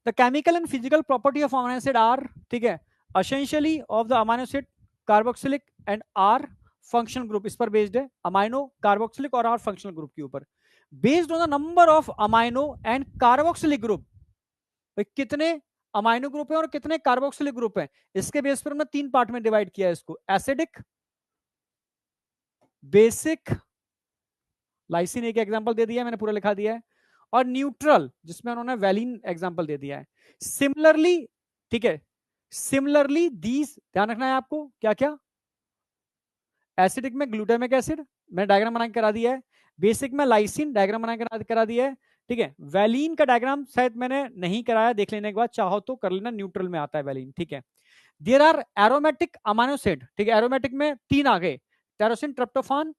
The chemical and physical property of amino acid are, ठीक है, essentially of the amino acid carboxylic and R functional group, इस पर बेस्ड है, अमाइनो कार्बोक्सिलिक और आर फंक्शनल ग्रुप के ऊपर, based on the number of amino and carboxylic group. कितने amino group है और कितने कार्बोक्सिलिक ग्रुप है, इसके बेस पर हमने तीन पार्ट में डिवाइड किया है इसको, एसिडिक, बेसिक, लाइसिन एक एग्जांपल दे दिया है मैंने, पूरा लिखा दिया है, और न्यूट्रल जिसमें उन्होंने वैलिन एग्जांपल दे दिया है। सिमिलरली, ठीक है, सिमिलरली दीज, ध्यान रखना है आपको, क्या क्या? एसिडिक में ग्लूटामिक एसिड, मैंने डायग्राम बना के करा दिया है। बेसिक में लाइसिन, डायग्राम बना के करा दिया है, ठीक है। वैलिन का डायग्राम शायद मैंने नहीं कराया, देख लेने के बाद चाहो तो कर लेना, न्यूट्रल में आता है वैलिन, ठीक है। There are aromatic amino acid, ठीक है, एरोमेटिक में तीन आ गए, टेरोसिन, ट्रिप्टोफान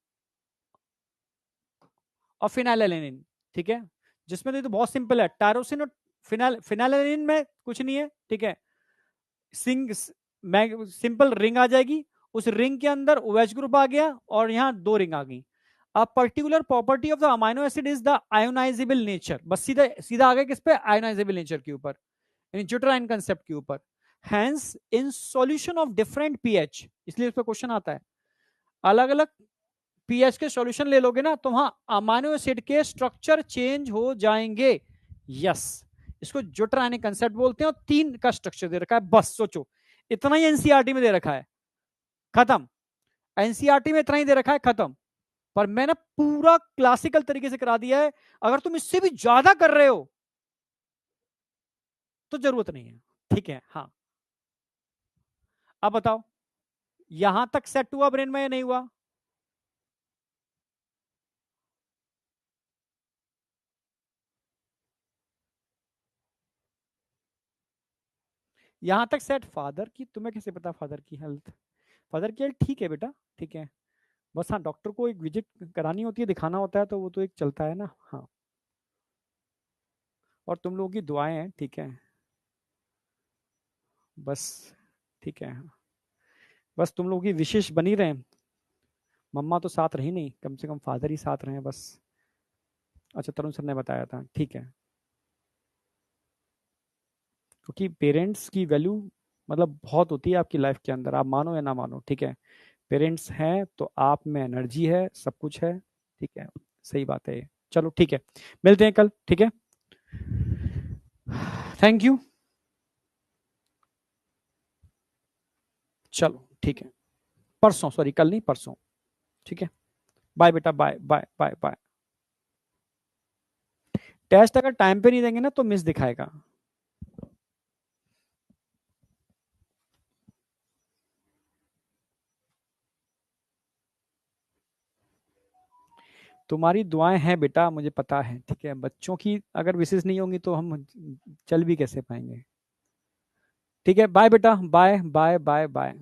और फिनाइलएलेनिन, ठीक है, जिसमें तो बहुत सिंपल है, टायरोसिन और फिनाइलएलेनिन में कुछ नहीं है, ठीक है, सिंपल रिंग आ जाएगी, उस रिंग के अंदर OH ग्रुप आ गया और यहां दो रिंग आ गई। A particular property of the amino acid is the ionisable nature, बस सीधा सीधा आ गया किस पे? आयोनाइजेबल नेचर के ऊपर, यानी ज्यूटराइन कंसेप्ट के ऊपर। Hence in solution of different pH, इसलिए इस पर क्वेश्चन आता है, अलग अलग पीएच के सॉल्यूशन ले लोगे ना तो वहां अमाइनो एसिड के स्ट्रक्चर चेंज हो जाएंगे। यस, इसको ज्यूटराइनिक कंसेप्ट बोलते हैं, और तीन का स्ट्रक्चर दे रखा है, बस सोचो इतना ही एनसीईआरटी में दे रखा है, खत्म। एनसीईआरटी में इतना ही दे रखा है, खत्म। पर मैंने पूरा क्लासिकल तरीके से करा दिया है, अगर तुम इससे भी ज्यादा कर रहे हो तो जरूरत नहीं है, ठीक है। हाँ, अब बताओ यहां तक सेट हुआ ब्रेन में या नहीं हुआ? यहां तक सेट। फादर की तुम्हें कैसे पता? फादर की हेल्थ, फादर की हेल्थ ठीक है बेटा, ठीक है, बस हाँ डॉक्टर को एक विजिट करानी होती है, दिखाना होता है, तो वो तो एक चलता है ना। हाँ, और तुम लोगों की दुआएं हैं, ठीक है, बस, ठीक है, बस तुम लोगों की विशेष बनी रहे। मम्मा तो साथ रही नहीं, कम से कम फादर ही साथ रहे बस। अच्छा, तरुण सर ने बताया था, ठीक है, क्योंकि पेरेंट्स की वैल्यू मतलब बहुत होती है आपकी लाइफ के अंदर, आप मानो या ना मानो, ठीक है। पेरेंट्स हैं तो आप में एनर्जी है, सब कुछ है, ठीक है, सही बात है ये। चलो ठीक है, मिलते हैं कल, ठीक है, थैंक यू, चलो ठीक है, परसों, सॉरी कल नहीं, परसों, ठीक है। बाय बेटा, bye bye bye bye. Test अगर टाइम पे नहीं देंगे ना तो मिस दिखाएगा। तुम्हारी दुआएं हैं बेटा, मुझे पता है, ठीक है, बच्चों की अगर विशेष नहीं होंगी तो हम चल भी कैसे पाएंगे। ठीक है, बाय बेटा, बाय बाय बाय बाय।